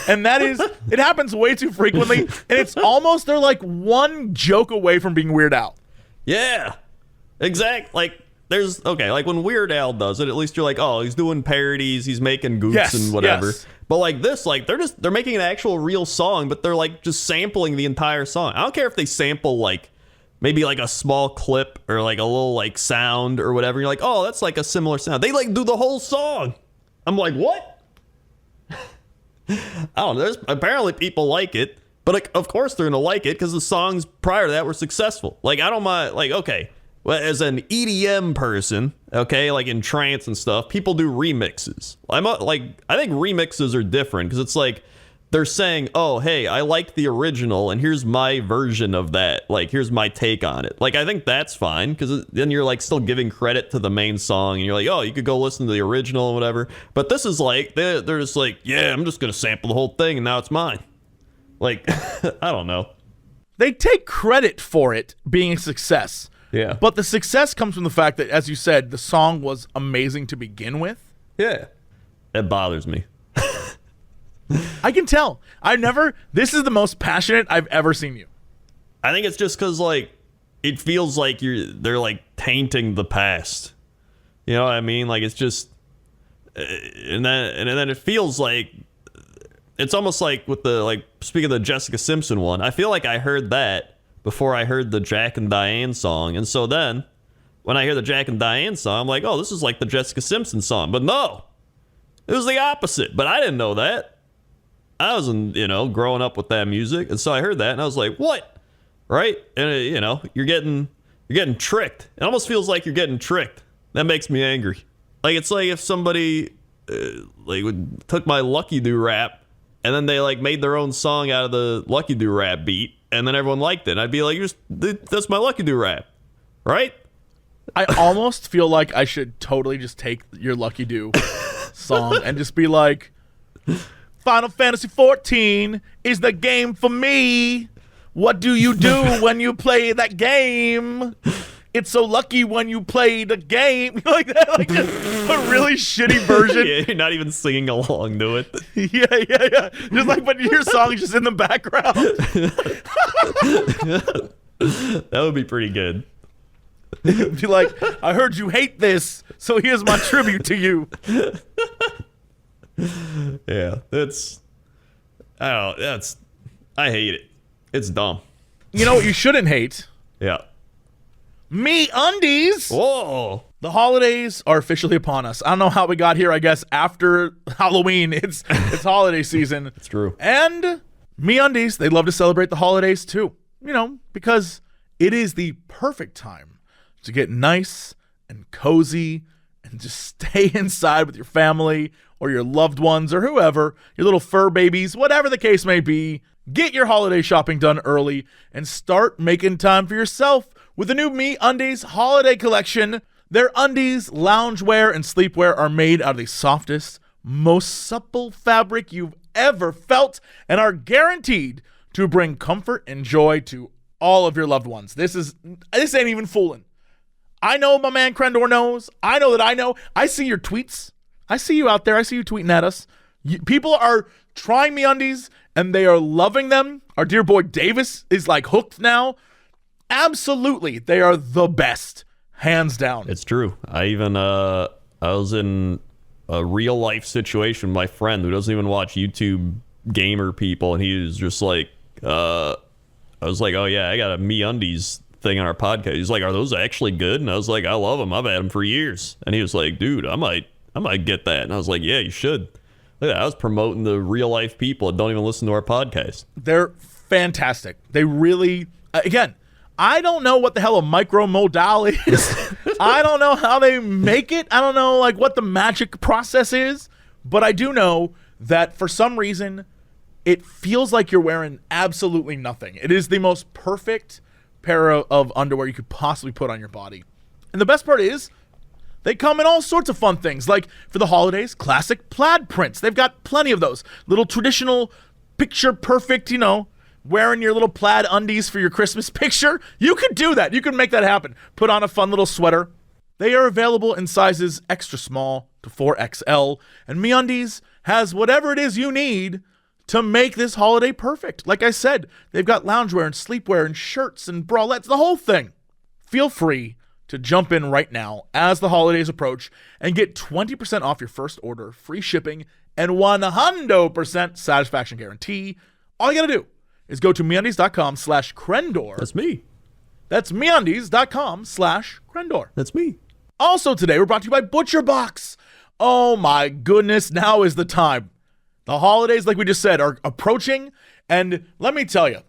And it happens way too frequently, and it's almost, they're like one joke away from being Weird Al. Yeah. Exact. Like, like when Weird Al does it, at least you're like, oh, he's doing parodies, he's making goofs and whatever. Yes. But like this, like they're making an actual real song, but they're like just sampling the entire song. I don't care if they sample like maybe like a small clip or like a little like sound or whatever. You're like, oh, that's like a similar sound. They like do the whole song. I'm like, what? I don't know. There's apparently people like it, but like, of course they're gonna like it because the songs prior to that were successful. Like, I don't mind. Like, okay. Well, as an EDM person, okay, like in trance and stuff, people do remixes. I think remixes are different because it's like they're saying, oh, hey, I like the original and here's my version of that. Like, here's my take on it. Like, I think that's fine because then you're like still giving credit to the main song and you're like, oh, you could go listen to the original or whatever. But this is like, they're just like, yeah, I'm just going to sample the whole thing and now it's mine. Like, I don't know. They take credit for it being a success. Yeah. But the success comes from the fact that, as you said, the song was amazing to begin with. Yeah. It bothers me. I can tell. This is the most passionate I've ever seen you. I think it's just because, like, it feels like they're, like, tainting the past. You know what I mean? Like, it's just, and then it feels like, it's almost like with the, like, speaking of the Jessica Simpson one, I feel like I heard that before I heard the Jack and Diane song. And so then, when I hear the Jack and Diane song, I'm like, oh, this is like the Jessica Simpson song. But no, it was the opposite. But I didn't know that. I wasn't, growing up with that music. And so I heard that, and I was like, what? Right? And, you're getting tricked. It almost feels like you're getting tricked. That makes me angry. Like, it's like if somebody, took my Lucky Do rap, and then they, like, made their own song out of the Lucky Do rap beat, and then everyone liked it. I'd be like, that's my Lucky Do rap, right? I almost feel like I should totally just take your Lucky Do song and just be like, Final Fantasy 14 is the game for me. What do you do when you play that game? It's so lucky when you play the game. Like that, like a really shitty version. Yeah, you're not even singing along to it. Yeah. Just like, but your song is just in the background. That would be pretty good. Be like, I heard you hate this, so here's my tribute to you. Yeah, I hate it. It's dumb. You know what you shouldn't hate? Yeah. Me undies. Whoa. The holidays are officially upon us. I don't know how we got here. I guess after Halloween, it's holiday season. It's true. And Me undies, they love to celebrate the holidays too. Because it is the perfect time to get nice and cozy and just stay inside with your family or your loved ones or whoever, your little fur babies, whatever the case may be. Get your holiday shopping done early and start making time for yourself with the new Me Undies holiday collection. Their undies, loungewear, and sleepwear are made out of the softest, most supple fabric you've ever felt and are guaranteed to bring comfort and joy to all of your loved ones. This ain't even fooling. I know my man Crendor knows. I know that I know. I see your tweets. I see you out there. I see you tweeting at us. People are trying Me Undies and they are loving them. Our dear boy Davis is like hooked now. Absolutely. They are the best. Hands down. It's true. I was in a real life situation with my friend who doesn't even watch YouTube gamer people, and he was just like, I was like, oh yeah, I got a Me Undies thing on our podcast. He's like, are those actually good? And I was like, I love them. I've had them for years. And he was like, dude, I might get that. And I was like, yeah, you should. Look at that. I was promoting the real life people that don't even listen to our podcast. They're fantastic. They really, again, I don't know what the hell a micromodal is. I don't know how they make it. I don't know like what the magic process is, but I do know that for some reason it feels like you're wearing absolutely nothing. It is the most perfect pair of underwear you could possibly put on your body. And the best part is They come in all sorts of fun things, like for the holidays, classic plaid prints. They've got plenty of those. Little traditional, picture-perfect, wearing your little plaid undies for your Christmas picture. You could do that. You could make that happen. Put on a fun little sweater. They are available in sizes extra small to 4XL, and MeUndies has whatever it is you need to make this holiday perfect. Like I said, they've got loungewear and sleepwear and shirts and bralettes, the whole thing. Feel free to jump in right now as the holidays approach and get 20% off your first order, free shipping, and 100% satisfaction guarantee. All you gotta do is go to MeUndies.com/Crendor. That's me. That's MeUndies.com/Crendor. That's me. Also today, we're brought to you by ButcherBox. Oh my goodness, now is the time. The holidays, like we just said, are approaching, and let me tell you,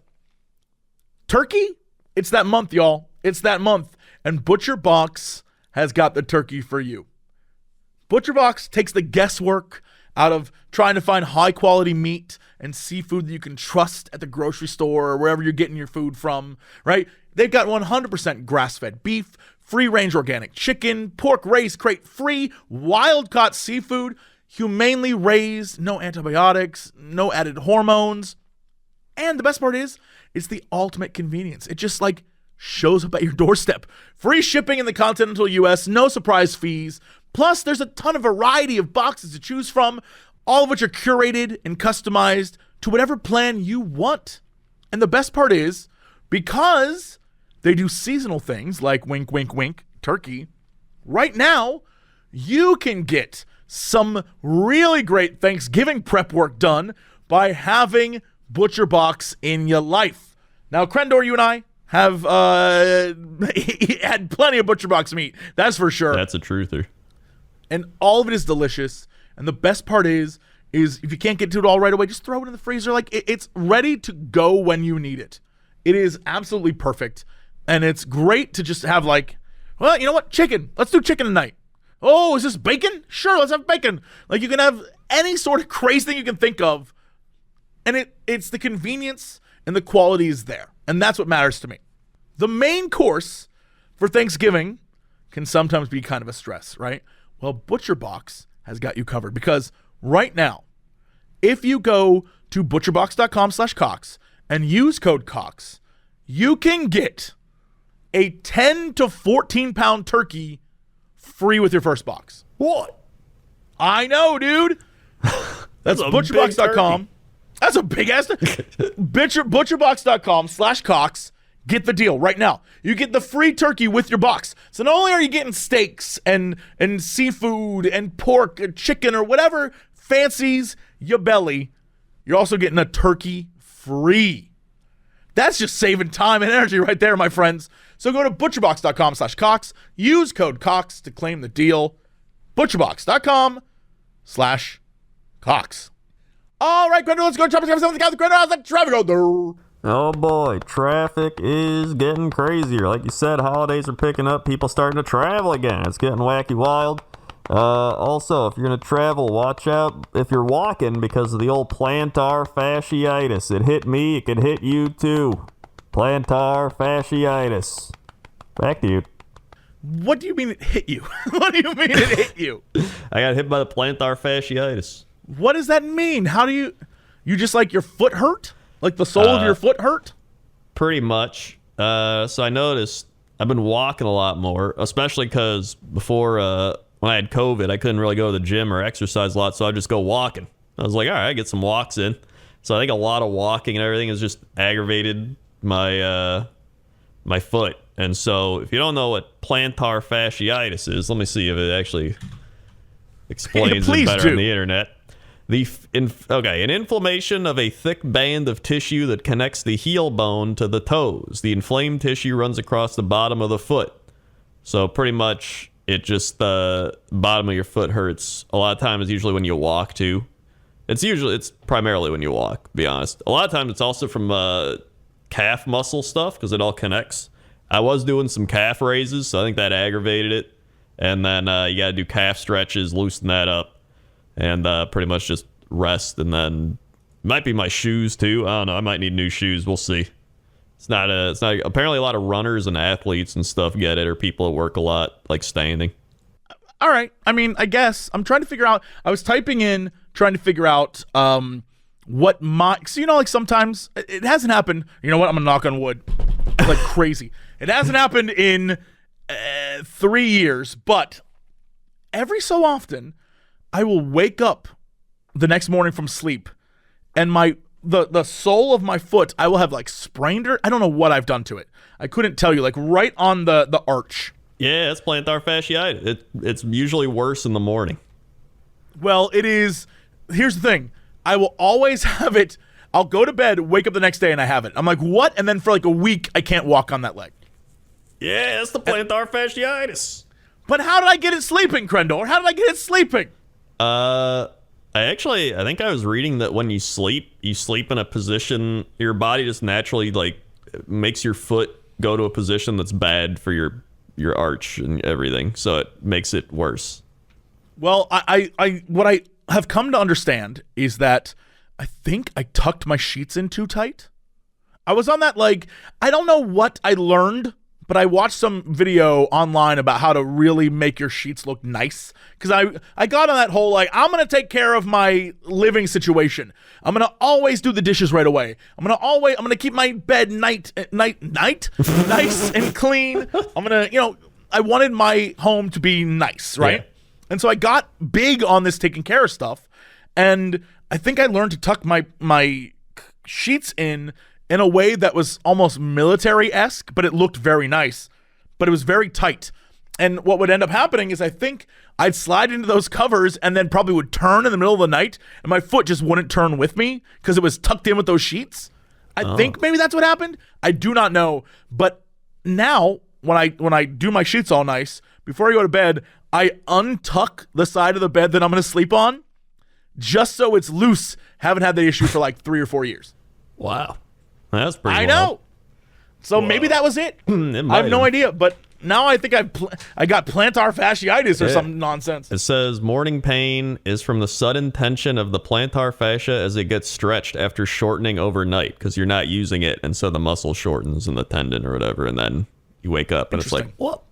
turkey, it's that month, y'all. It's that month, and ButcherBox has got the turkey for you. ButcherBox takes the guesswork out of trying to find high-quality meat and seafood that you can trust at the grocery store or wherever you're getting your food from, right? They've got 100% grass-fed beef, free-range organic chicken, pork raised crate-free, wild-caught seafood, humanely raised, no antibiotics, no added hormones. And the best part is, it's the ultimate convenience. It just shows up at your doorstep. Free shipping in the continental US, no surprise fees. Plus, there's a ton of variety of boxes to choose from, all of which are curated and customized to whatever plan you want. And the best part is, because they do seasonal things like wink, wink, wink, turkey, right now, you can get some really great Thanksgiving prep work done by having ButcherBox in your life. Now, Crendor, you and I have had plenty of ButcherBox meat. That's for sure. That's a truther. And all of it is delicious. And the best part is if you can't get to it all right away, just throw it in the freezer. It's ready to go when you need it. It is absolutely perfect. And it's great to just have well, you know what? Chicken. Let's do chicken tonight. Oh, is this bacon? Sure, let's have bacon. You can have any sort of crazy thing you can think of. And it's the convenience and the quality is there. And that's what matters to me. The main course for Thanksgiving can sometimes be kind of a stress, right? Well, ButcherBox has got you covered because right now, if you go to butcherbox.com/Cox and use code Cox, you can get a 10 to 14 pound turkey free with your first box. What? I know, dude. That's butcherbox.com. That's a big ass. Butcherbox.com/Cox. Get the deal right now. You get the free turkey with your box. So not only are you getting steaks and seafood and pork and chicken or whatever fancies your belly, you're also getting a turkey free. That's just saving time and energy right there, my friends. So go to butcherbox.com/Cox. Use code Cox to claim the deal. Butcherbox.com/Cox. All right, Crendor, let's go to traffic. Oh boy, traffic is getting crazier. Like you said, holidays are picking up. People starting to travel again. It's getting wacky wild. Also, if you're going to travel, watch out if you're walking because of the old plantar fasciitis. It hit me. It could hit you too. Plantar fasciitis. Back to you. What do you mean it hit you? What do you mean it hit you? I got hit by the plantar fasciitis. What does that mean? How do you just your foot hurt? Like the sole of your foot hurt? Pretty much. So I noticed I've been walking a lot more, especially because before when I had COVID, I couldn't really go to the gym or exercise a lot, so I'd just go walking. I was like, all right, get some walks in. So I think a lot of walking and everything has just aggravated my my foot. And so if you don't know what plantar fasciitis is, let me see if it actually explains it better on the internet. An inflammation of a thick band of tissue that connects the heel bone to the toes. The inflamed tissue runs across the bottom of the foot. So pretty much it just the bottom of your foot hurts. A lot of times, usually when you walk too. It's primarily when you walk, to be honest. A lot of times it's also from calf muscle stuff because it all connects. I was doing some calf raises, so I think that aggravated it. And then you got to do calf stretches, loosen that up. And pretty much just rest, and then might be my shoes too. I don't know. I might need new shoes. We'll see. It's not. Apparently, a lot of runners and athletes and stuff get it, or people that work a lot, like standing. all right. I mean, I guess I'm trying to figure out. I was typing in, trying to figure out what my. So, you know, like sometimes it hasn't happened. You know what? I'm going to knock on wood like crazy. It hasn't happened in 3 years, but every so often I will wake up the next morning from sleep and the sole of my foot, I will have like sprained it. I don't know what I've done to it. I couldn't tell you, like right on the arch. Yeah, it's plantar fasciitis. It's usually worse in the morning. Well, it is. Here's the thing. I will always have it. I'll go to bed, wake up the next day, and I have it. I'm like, what? And then for like a week, I can't walk on that leg. Yeah, it's the plantar fasciitis. But how did I get it sleeping, Crendor? How did I get it sleeping? I think I was reading that when you sleep in a position, your body just naturally like makes your foot go to a position that's bad for your arch and everything, so it makes it worse. Well, I what I have come to understand is that I think I tucked my sheets in too tight. I was on that, like, I don't know what I learned, but I watched some video online about how to really make your sheets look nice. Because I got on that whole, like, I'm going to take care of my living situation. I'm going to always do the dishes right away. I'm going to keep my bed nice and clean. I'm going to, I wanted my home to be nice, right? Yeah. And so I got big on this taking care of stuff. And I think I learned to tuck my sheets in a way that was almost military-esque, but it looked very nice. But it was very tight. And what would end up happening is I think I'd slide into those covers and then probably would turn in the middle of the night, and my foot just wouldn't turn with me because it was tucked in with those sheets. I think maybe that's what happened. I do not know. But now, when I do my sheets all nice, before I go to bed, I untuck the side of the bed that I'm going to sleep on just so it's loose. Haven't had the issue for like 3 or 4 years. Wow. That's pretty I know. So maybe that was it. I have no idea, but now I think I got plantar fasciitis or some nonsense. It says morning pain is from the sudden tension of the plantar fascia as it gets stretched after shortening overnight because you're not using it, and so the muscle shortens in the tendon or whatever, and then you wake up and it's like, what?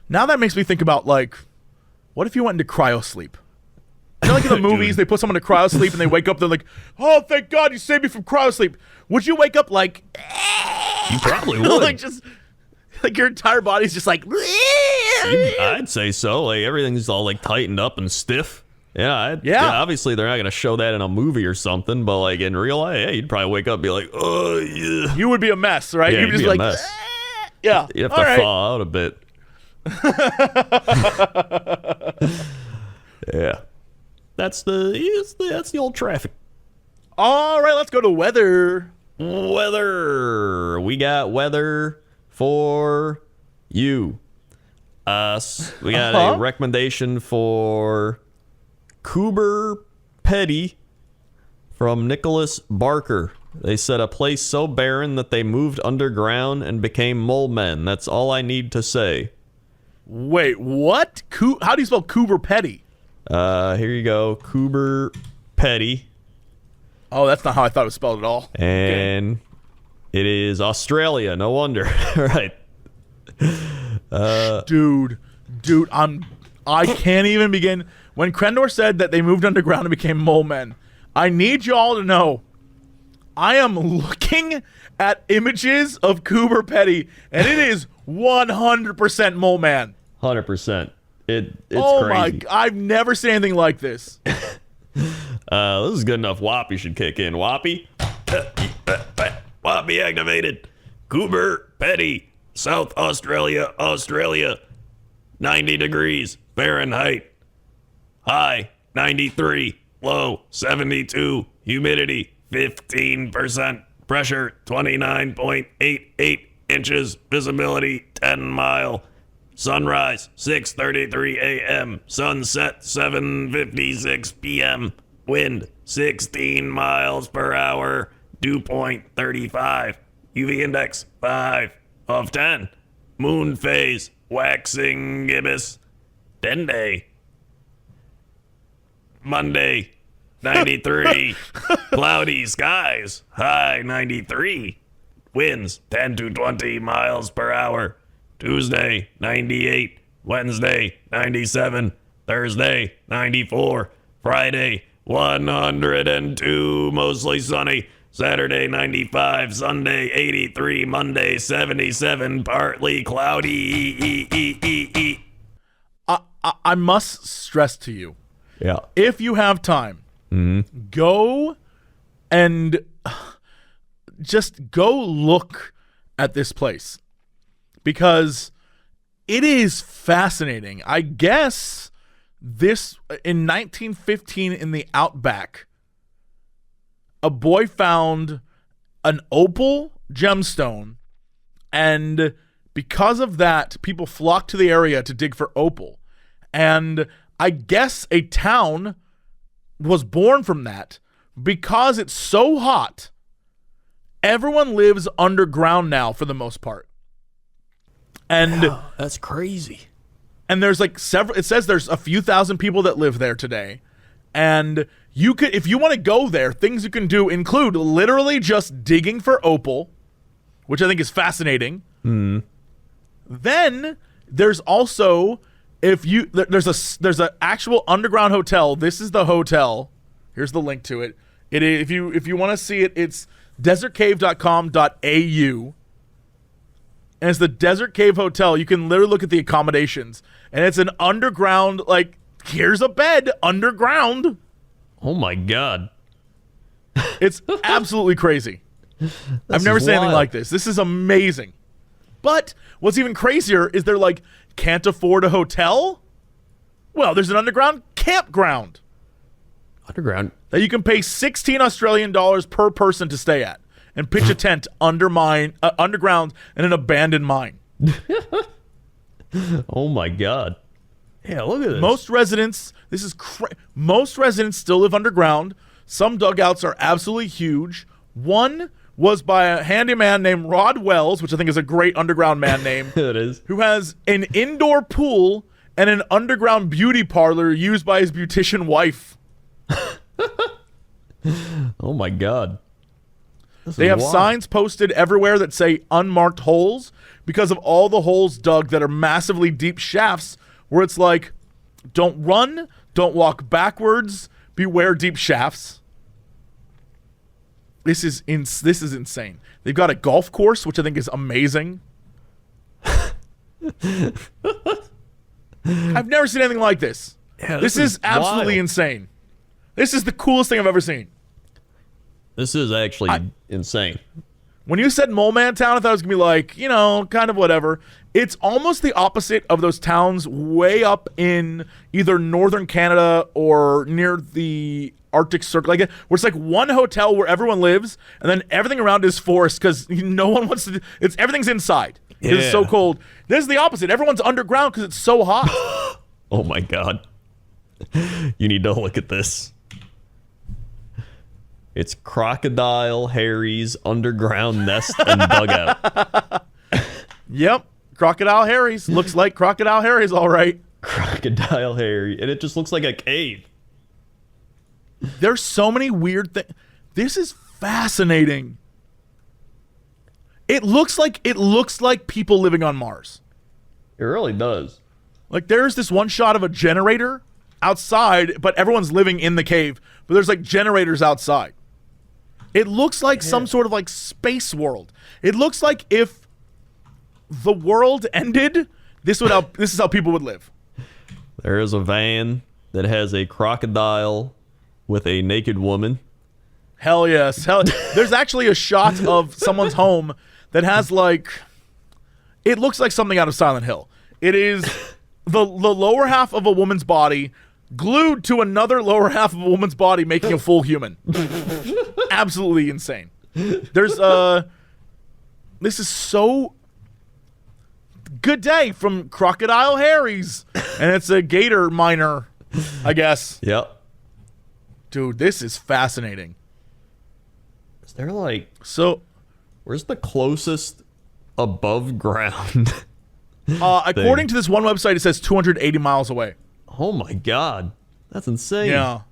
Now that makes me think about, like, what if you went into cryo sleep? You know, like in the movies, they put someone to cryo sleep and they wake up, they're like, oh, thank God you saved me from cryo sleep. Would you wake up like... You probably would. like your entire body's just like... I'd say so. Like everything's all like tightened up and stiff. Yeah. Obviously, they're not going to show that in a movie or something, but like in real life, you'd probably wake up and be like, oh, yeah. You would be a mess, right? Yeah, you'd just be like, a mess. Yeah. You'd have to thaw out a bit. Yeah. That's the old traffic. All right, let's go to weather. Weather. We got weather for you. We got a recommendation for Coober Petty from Nicholas Barker. They said a place so barren that they moved underground and became mole men. That's all I need to say. Wait, what? How do you spell Coober Petty? Here you go. Coober Petty. Oh, that's not how I thought it was spelled at all. And it is Australia. No wonder. Right. Dude, I can't even begin. When Crendor said that they moved underground and became mole men, I need y'all to know, I am looking at images of Coober Petty, and it is 100% mole man. 100%. It's oh crazy. I've never seen anything like this. This is good enough. Whoppy should kick in. Whoppy? Whoppy activated. Coober Petty, South Australia, Australia. 90 degrees Fahrenheit. High 93. Low 72. Humidity 15%. Pressure 29.88 inches. Visibility 10 mile. Sunrise 6:33 a.m. Sunset 7:56 p.m. Wind 16 miles per hour. Dew point 35. UV index 5 of 10. Moon phase waxing gibbous. Day. Monday 93. Cloudy skies. High 93. Winds 10 to 20 miles per hour. Tuesday, 98. Wednesday, 97. Thursday, 94. Friday, 102. Mostly sunny. Saturday, 95. Sunday, 83. Monday, 77. Partly cloudy. I must stress to you, Yeah. if you have time, go and just go look at this place, because it is fascinating. I guess this, in 1915 in the Outback, a boy found an opal gemstone, and because of that, people flocked to the area to dig for opal. And I guess a town was born from that. Because it's so hot, everyone lives underground now for the most part. And Wow, that's crazy. And there's like several, it says there's a few thousand people that live there today. And you could, if you want to go there, things you can do include literally just digging for opal, which I think is fascinating. Then there's also, there's an actual underground hotel. This is the hotel. Here's the link to it. If you want to see it, it's desertcave.com.au. And it's the Desert Cave Hotel. You can literally look at the accommodations. And it's an underground, like, here's a bed underground. Oh my God. It's absolutely crazy. I've never seen anything like this. This is amazing. But what's even crazier is they're like, can't afford a hotel? Well, there's an underground campground. Underground? That you can pay 16 Australian dollars per person to stay at and pitch a tent underground in an abandoned mine. Oh my God. Yeah, look at this. Most residents still live underground. Some dugouts are absolutely huge. One was by a handyman named Rod Wells, which I think is a great underground man name. It is. Who has an indoor pool and an underground beauty parlor used by his beautician wife. Oh my God. They have signs posted everywhere that say unmarked holes because of all the holes dug that are massively deep shafts where it's like, don't run, don't walk backwards, beware deep shafts. This is insane. They've got a golf course, which I think is amazing. I've never seen anything like this. Yeah, this is absolutely wild. Insane. This is the coolest thing I've ever seen. This is actually insane. When you said Mole Man Town, I thought it was going to be like, kind of whatever. It's almost the opposite of those towns way up in either northern Canada or near the Arctic Circle, like where it's like one hotel where everyone lives, and then everything around is forest because no one wants to. Everything's inside because it's so cold. This is the opposite. Everyone's underground because it's so hot. Oh my God! You need to look at this. It's Crocodile Harry's underground nest and dugout. Yep, Crocodile Harry's looks like Crocodile Harry's, all right. Crocodile Harry, and it just looks like a cave. There's so many weird things. This is fascinating. It looks like people living on Mars. It really does. Like there's this one shot of a generator outside, but everyone's living in the cave. But there's like generators outside. It looks like some sort of like space world. It looks like if the world ended, this is how people would live. There is a van that has a crocodile with a naked woman. Hell yes. There's actually a shot of someone's home that has like, it looks like something out of Silent Hill. It is the lower half of a woman's body glued to another lower half of a woman's body, making a full human. Absolutely insane. There's this is so good day from Crocodile Harry's, and it's a gator miner, I guess. Yep. Dude, this is fascinating. Is there like where's the closest above ground? According to this one website, it says 280 miles away. Oh my God, that's insane. Yeah.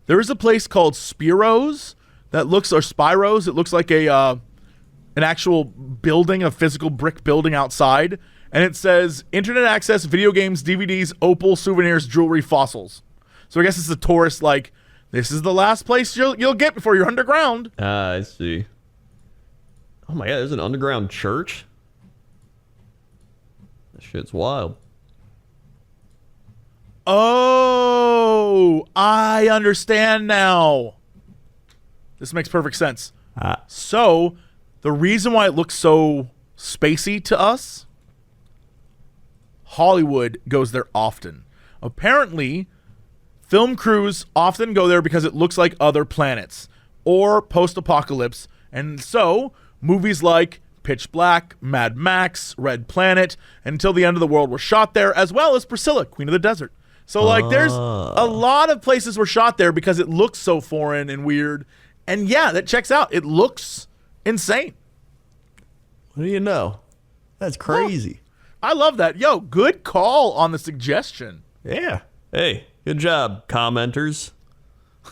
There is a place called Spiro's that looks, or Spiro's. It looks like an actual building, a physical brick building outside, and it says internet access, video games, DVDs, opal, souvenirs, jewelry, fossils. So I guess it's a tourist, like, this is the last place you'll get before you're underground. I see. Oh my God, there's an underground church? That shit's wild. Oh, I understand now. This makes perfect sense. So, the reason why it looks so spacey to us, Hollywood goes there often. Apparently, film crews often go there because it looks like other planets or post-apocalypse. And so, movies like Pitch Black, Mad Max, Red Planet, Until the End of the World were shot there, as well as Priscilla, Queen of the Desert. So, like, there's a lot of places were shot there because it looks so foreign and weird. And yeah, that checks out. It looks insane. What do you know? That's crazy. I love that. Yo, good call on the suggestion. Yeah. Hey, good job, commenters.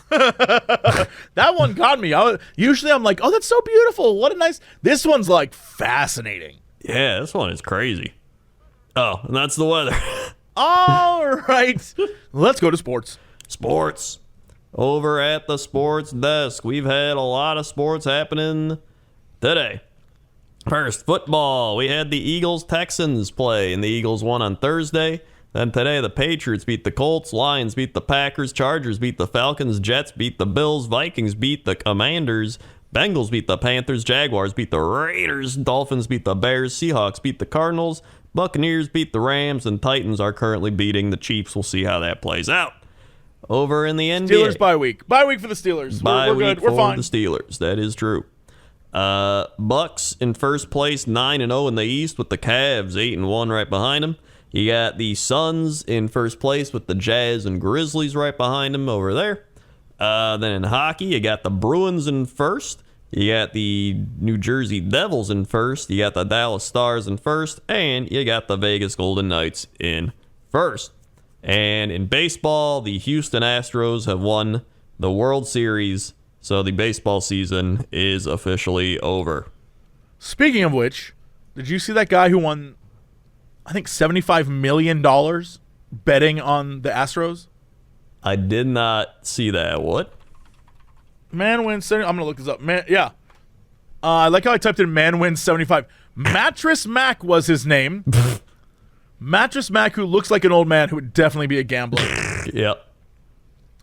That one got me. Usually I'm like, oh, that's so beautiful. What a nice. This one's like fascinating. Yeah, this one is crazy. Oh, and that's the weather. All right. Let's go to sports. Sports. Over at the sports desk, we've had a lot of sports happening today. First, football. We had the Eagles-Texans play, and the Eagles won on Thursday. Then today, the Patriots beat the Colts, Lions beat the Packers, Chargers beat the Falcons, Jets beat the Bills, Vikings beat the Commanders, Bengals beat the Panthers, Jaguars beat the Raiders, Dolphins beat the Bears, Seahawks beat the Cardinals, Buccaneers beat the Rams, and Titans are currently beating the Chiefs. We'll see how that plays out. Over in the NBA. Steelers bye week. Bye week for the Steelers. We're good. We're fine. For the Steelers. That is true. Bucks in first place, 9-0 in the East with the Cavs, 8-1 right behind them. You got the Suns in first place with the Jazz and Grizzlies right behind them over there. Then in hockey, you got the Bruins in first. You got the New Jersey Devils in first. You got the Dallas Stars in first. And you got the Vegas Golden Knights in first. And in baseball, the Houston Astros have won the World Series. So the baseball season is officially over. Speaking of which, did you see that guy who won, I think, $75 million betting on the Astros? I did not see that. What? Man wins. I'm going to look this up. Man, yeah. I like how I typed in man wins 75. Mattress Mac was his name. Mattress Mac, who looks like an old man who would definitely be a gambler. Yep.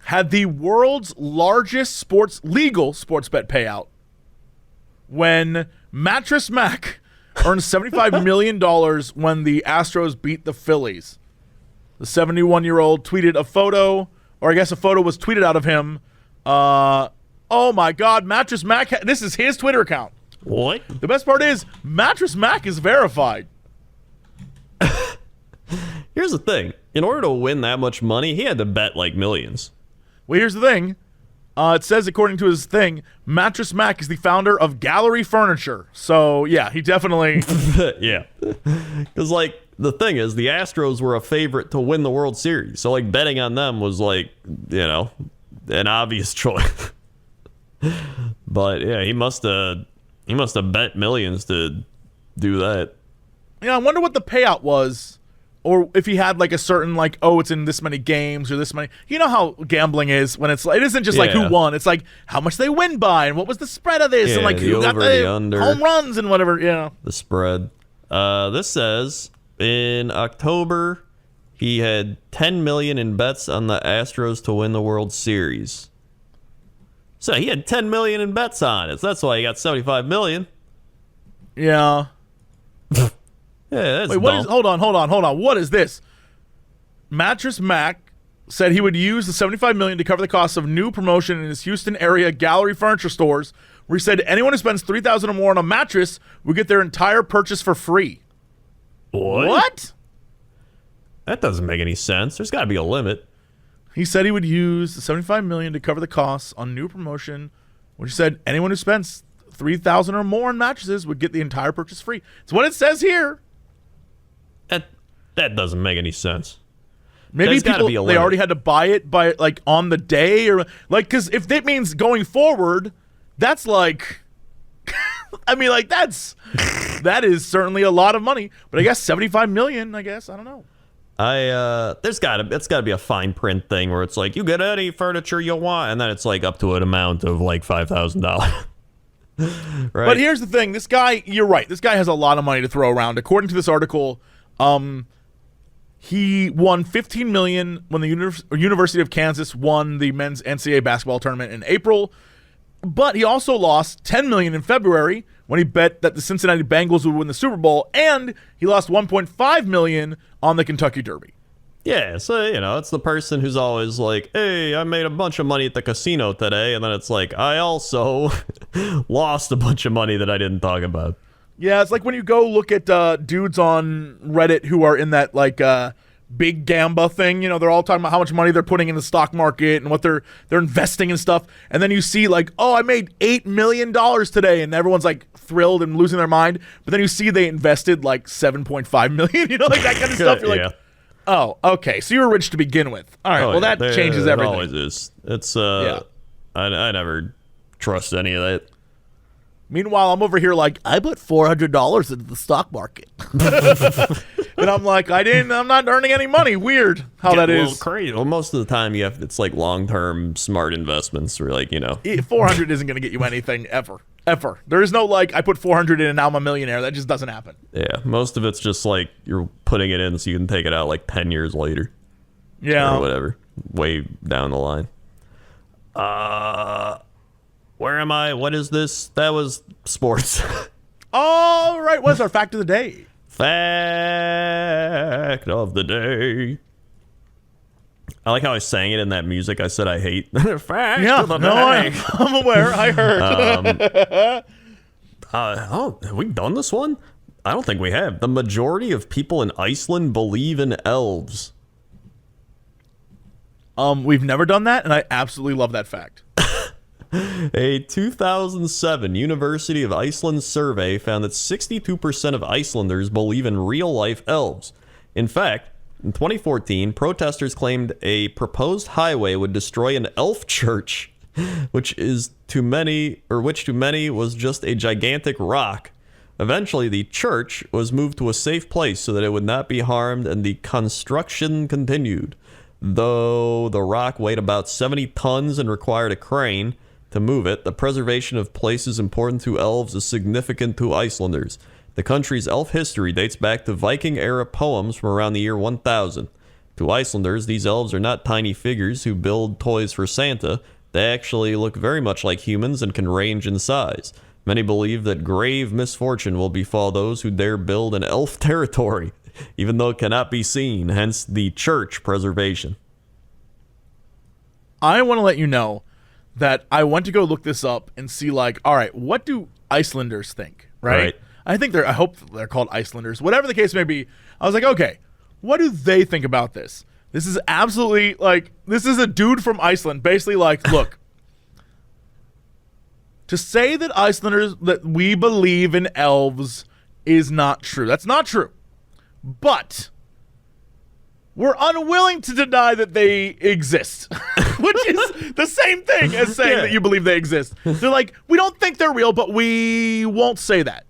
Had the world's largest legal sports bet payout when Mattress Mac earned $75 million when the Astros beat the Phillies. The 71-year-old tweeted a photo, or I guess a photo was tweeted out of him. Oh my God, Mattress Mac, this is his Twitter account. What? The best part is Mattress Mac is verified. Here's the thing. In order to win that much money, he had to bet like millions. Well, here's the thing. It says, according to his thing, Mattress Mac is the founder of Gallery Furniture. So, yeah, he definitely... Yeah. Because, like, the thing is, the Astros were a favorite to win the World Series. So, like, betting on them was, like, you know, an obvious choice. But, yeah, he must have bet millions to do that. Yeah, I wonder what the payout was. Or if he had like a certain like, oh, it's in this many games or this many. You know how gambling is when it's like, it isn't just like who won. It's like how much they win by and what was the spread of this and like who got the under, home runs and whatever. Yeah, the spread. This says in October he had $10 million in bets on the Astros to win the World Series. So he had $10 million in bets on it. So that's why he got $75 million. Yeah. Yeah, that's Wait, what is? Hold on. What is this? Mattress Mac said he would use the $75 million to cover the costs of new promotion in his Houston area gallery furniture stores, where he said anyone who spends $3,000 or more on a mattress will get their entire purchase for free. What? That doesn't make any sense. There's got to be a limit. He said he would use the $75 million to cover the costs on new promotion, which he said anyone who spends $3,000 or more on mattresses would get the entire purchase free. It's what it says here. That doesn't make any sense. Maybe people, they already had to buy it by like on the day or like, because if that means going forward, that's like, I mean, like that's That is certainly a lot of money. But I guess 75 million, I guess. I don't know. It's gotta be a fine print thing where it's like, you get any furniture you want, and then it's like up to an amount of like $5,000. Right? But here's the thing. This guy, you're right. This guy has a lot of money to throw around. According to this article, he won $15 million when the University of Kansas won the men's NCAA basketball tournament in April. But he also lost $10 million in February when he bet that the Cincinnati Bengals would win the Super Bowl, and he lost $1.5 million on the Kentucky Derby. Yeah, so, it's the person who's always like, hey, I made a bunch of money at the casino today, and then it's like, I also lost a bunch of money that I didn't talk about. Yeah, it's like when you go look at dudes on Reddit who are in that, like, big gamba thing, they're all talking about how much money they're putting in the stock market and what they're investing and stuff, and then you see, like, oh, I made $8 million today, and everyone's, like, thrilled and losing their mind, but then you see they invested, like, $7.5 million, like that kind of stuff. You're like, oh, okay, so you were rich to begin with. All right, that changes everything. It always is. It's, I never trust any of that. Meanwhile, I'm over here like, I put $400 into the stock market. And I'm like, I'm not earning any money. Weird how that is. Crazy. Well, most of the time it's like long-term smart investments where 400 isn't going to get you anything ever. Ever. There is no like, I put 400 in and now I'm a millionaire. That just doesn't happen. Yeah. Most of it's just like you're putting it in so you can take it out like 10 years later. Yeah. Or whatever. Way down the line. Where am I? What is this? That was sports. All right. What's our fact of the day? Fact of the day. I like how I sang it in that music I said I hate. Fact of the day. I'm aware. I heard. Have we done this one? I don't think we have. The majority of people in Iceland believe in elves. We've never done that, and I absolutely love that fact. A 2007 University of Iceland survey found that 62% of Icelanders believe in real-life elves. In fact, in 2014, protesters claimed a proposed highway would destroy an elf church, which to many was just a gigantic rock. Eventually, the church was moved to a safe place so that it would not be harmed, and the construction continued. Though the rock weighed about 70 tons and required a crane to move it, the preservation of places important to elves is significant to Icelanders. The country's elf history dates back to Viking-era poems from around the year 1000. To Icelanders, these elves are not tiny figures who build toys for Santa. They actually look very much like humans and can range in size. Many believe that grave misfortune will befall those who dare build an elf territory, even though it cannot be seen, hence the church preservation. I want to let you know that I went to go look this up and see, like, all right, what do Icelanders think, right? I hope they're called Icelanders. Whatever the case may be, I was like, okay, what do they think about this? This is absolutely, like, this is a dude from Iceland, basically like, look, to say that that we believe in elves is not true. That's not true. But we're unwilling to deny that they exist, which is the same thing as saying that you believe they exist. They're like, we don't think they're real, but we won't say that.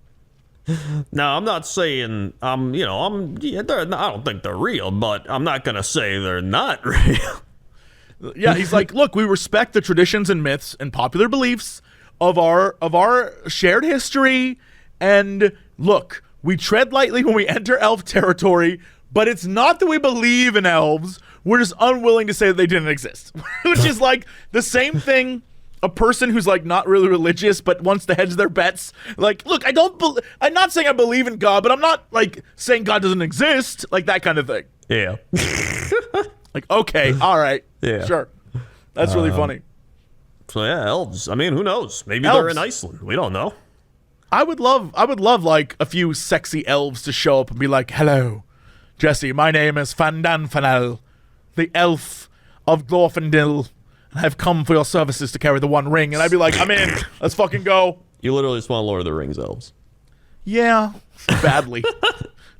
No, I'm not saying I don't think they're real, but I'm not gonna say they're not real. Yeah, he's like, look, we respect the traditions and myths and popular beliefs of our shared history, and look, we tread lightly when we enter elf territory. But it's not that we believe in elves. We're just unwilling to say that they didn't exist. Which is like the same thing a person who's like not really religious but wants to hedge their bets. Like, look, I'm not saying I believe in God, but I'm not like saying God doesn't exist. Like that kind of thing. Yeah. Like, okay, all right. Yeah. Sure. That's really funny. So yeah, elves. I mean, who knows? Maybe elves. They're in Iceland. We don't know. I would love like a few sexy elves to show up and be like, hello. Jesse, my name is Fandanfanel, the elf of Glorfindel, and I've come for your services to carry the One Ring. And I'd be like, I'm in. Let's fucking go. You literally just want Lord of the Rings elves. Yeah, badly.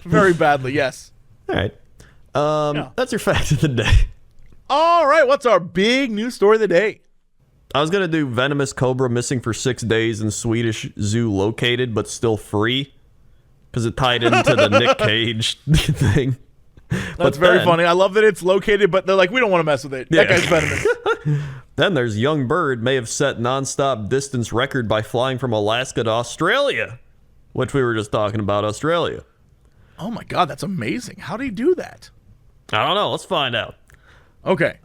Very badly, yes. All right. That's your fact of the day. All right, what's our big news story of the day? I was going to do venomous cobra missing for 6 days in Swedish zoo located, but still free. because it tied into the Nick Cage thing. That's very funny. I love that it's located, but they're like, we don't want to mess with it. Yeah. That guy's venomous. Then there's young bird may have set nonstop distance record by flying from Alaska to Australia, which we were just talking about, Australia. Oh my God, that's amazing. How do you do that? I don't know. Let's find out. Okay.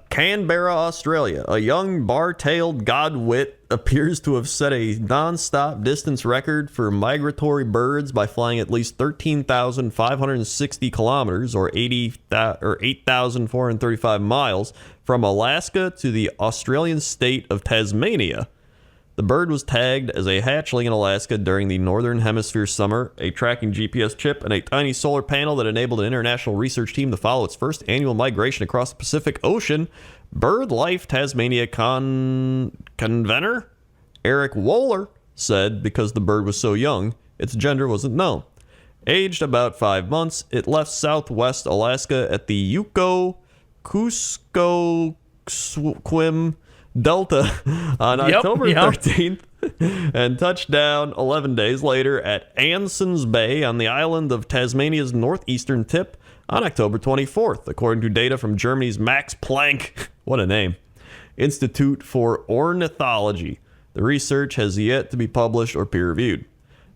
Canberra, Australia. A young bar-tailed godwit appears to have set a non-stop distance record for migratory birds by flying at least 13,560 kilometers or 8,435 miles from Alaska to the Australian state of Tasmania. The bird was tagged as a hatchling in Alaska during the Northern Hemisphere summer. A tracking GPS chip and a tiny solar panel that enabled an international research team to follow its first annual migration across the Pacific Ocean. BirdLife Tasmania convener Eric Wohler said because the bird was so young, its gender wasn't known. Aged about 5 months, it left southwest Alaska at the Yuko-Kuskokwim Delta on October 13th and touched down 11 days later at Anson's Bay on the island of Tasmania's northeastern tip on October 24th, according to data from Germany's Max Planck, what a name, Institute for Ornithology. The research has yet to be published or peer-reviewed.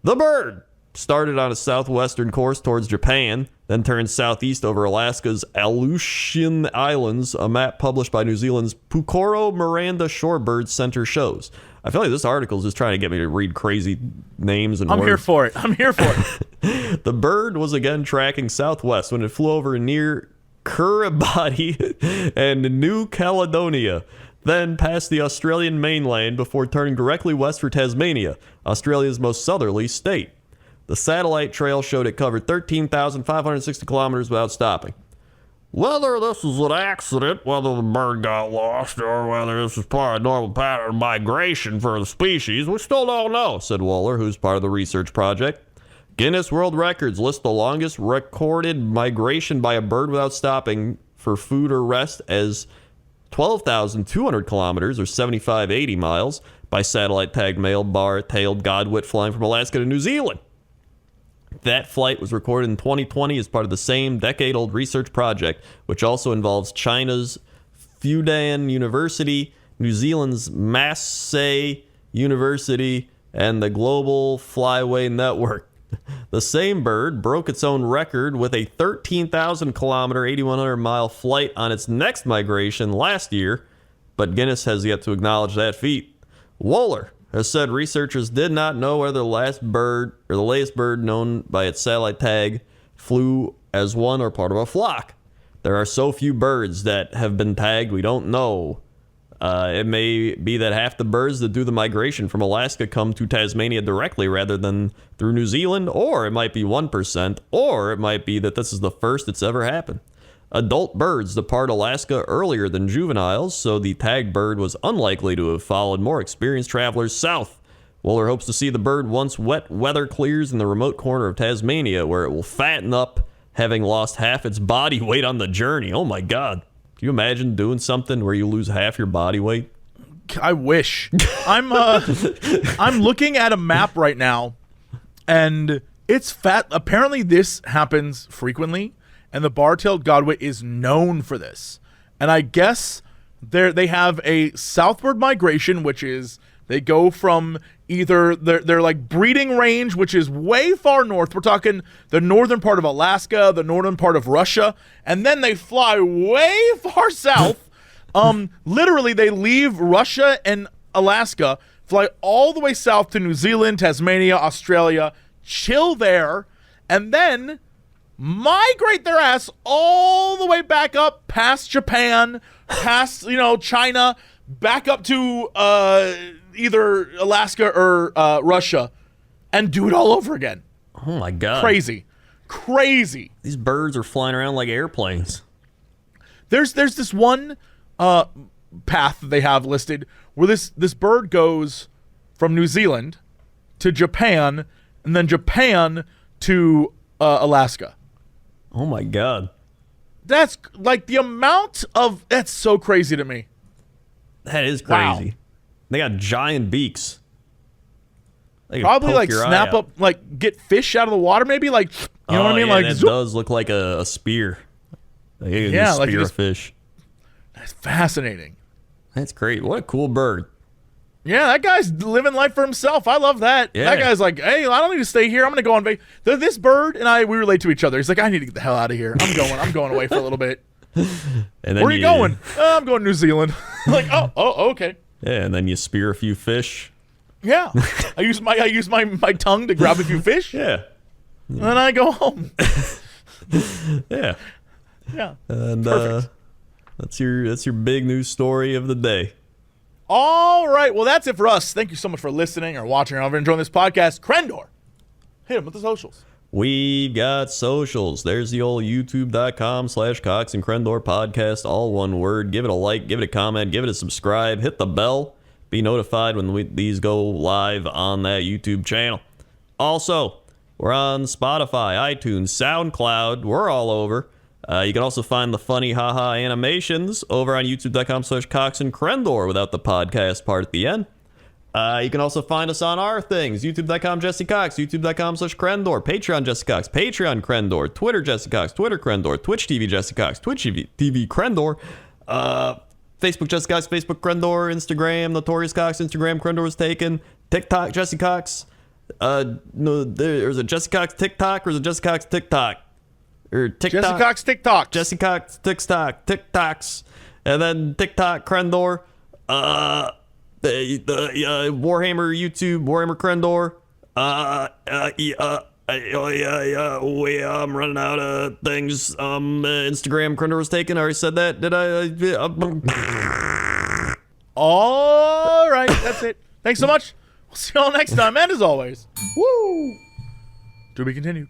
The bird started on a southwestern course towards Japan, then turned southeast over Alaska's Aleutian Islands, a map published by New Zealand's Pukoro Miranda Shorebird Center shows. I feel like this article is just trying to get me to read crazy names and words. I'm here for it. The bird was again tracking southwest when it flew over near Kiribati and New Caledonia, then past the Australian mainland before turning directly west for Tasmania, Australia's most southerly state. The satellite trail showed it covered 13,560 kilometers without stopping. Whether this is an accident, whether the bird got lost, or whether this is part of normal pattern of migration for the species, we still don't know, said Wohler, who's part of the research project. Guinness World Records lists the longest recorded migration by a bird without stopping for food or rest as 12,200 kilometers, or 7,580 miles, by satellite-tagged male bar-tailed godwit flying from Alaska to New Zealand. That flight was recorded in 2020 as part of the same decade-old research project, which also involves China's Fudan University, New Zealand's Massey University, and the Global Flyway Network. The same bird broke its own record with a 13,000-kilometer, 8,100-mile flight on its next migration last year, but Guinness has yet to acknowledge that feat. Wohler has said researchers did not know whether the latest bird known by its satellite tag flew as one or part of a flock. There are so few birds that have been tagged, we don't know. It may be that half the birds that do the migration from Alaska come to Tasmania directly rather than through New Zealand, or it might be 1%, or it might be that this is the first it's ever happened. Adult birds depart Alaska earlier than juveniles, so the tagged bird was unlikely to have followed more experienced travelers south. Wohler hopes to see the bird once wet weather clears in the remote corner of Tasmania, where it will fatten up, having lost half its body weight on the journey. Oh my God. Can you imagine doing something where you lose half your body weight? I wish. I'm looking at a map right now, and it's fat. Apparently this happens frequently. And the bar-tailed godwit is known for this. And I guess they have a southward migration, which is they go from either their like breeding range, which is way far north. We're talking the northern part of Alaska, the northern part of Russia, and then they fly way far south. Literally, they leave Russia and Alaska, fly all the way south to New Zealand, Tasmania, Australia, chill there, and then migrate their ass all the way back up past Japan, past China, back up to either Alaska or Russia, and do it all over again. Oh my God! Crazy. These birds are flying around like airplanes. There's this one path that they have listed where this bird goes from New Zealand to Japan, and then Japan to Alaska. Oh my God. That's like the amount of, that's so crazy to me. That is crazy. Wow. They got giant beaks. Probably like snap up, like get fish out of the water, maybe like you know what I mean. Yeah, like that does look like a spear. Like a spear of fish. That's fascinating. That's great. What a cool bird. Yeah, that guy's living life for himself. I love that. Yeah. That guy's like, hey, I don't need to stay here. I'm gonna go on vacation. This bird and we relate to each other. He's like, I need to get the hell out of here. I'm going away for a little bit. And then where are you going? I'm going to New Zealand. Like, oh, okay. Yeah, and then you spear a few fish. Yeah, I use my tongue to grab a few fish. Yeah, and then I go home. Yeah. And perfect. that's your big news story of the day. All right, well that's it for us. Thank you so much for listening or watching or ever enjoying this podcast. Crendor, hit him with the socials. We've got socials. There's the old youtube.com/Cox and Crendor podcast, all one word. Give it a like, give it a comment, give it a subscribe, hit the bell. Be notified when these go live on that YouTube channel. Also, we're on Spotify, iTunes, SoundCloud. We're all over. You can also find the funny haha animations over on youtube.com/Cox and Crendor without the podcast part at the end. You can also find us on our things, youtube.com Jesse Cox, youtube.com/Crendor, Patreon Jesse Cox, Patreon Crendor, Twitter Jesse Cox, Twitter Crendor, Twitch TV Jesse Cox, Twitch TV Crendor, Facebook Jesse Cox, Facebook Crendor, Instagram Notorious Cox, Instagram Crendor was taken, TikTok Jesse Cox. No, there's a Jesse Cox TikTok or is it Jesse Cox TikTok? Or TikTok. Jesse Cox TikTok. Jesse Cox TikTok. TikToks. And then TikTok Crendor. The Warhammer YouTube, Warhammer Crendor. I'm running out of things. Instagram Crendor was taken. I already said that. Did I? All right, that's it. Thanks so much. We'll see y'all next time. And as always, woo! To be continued.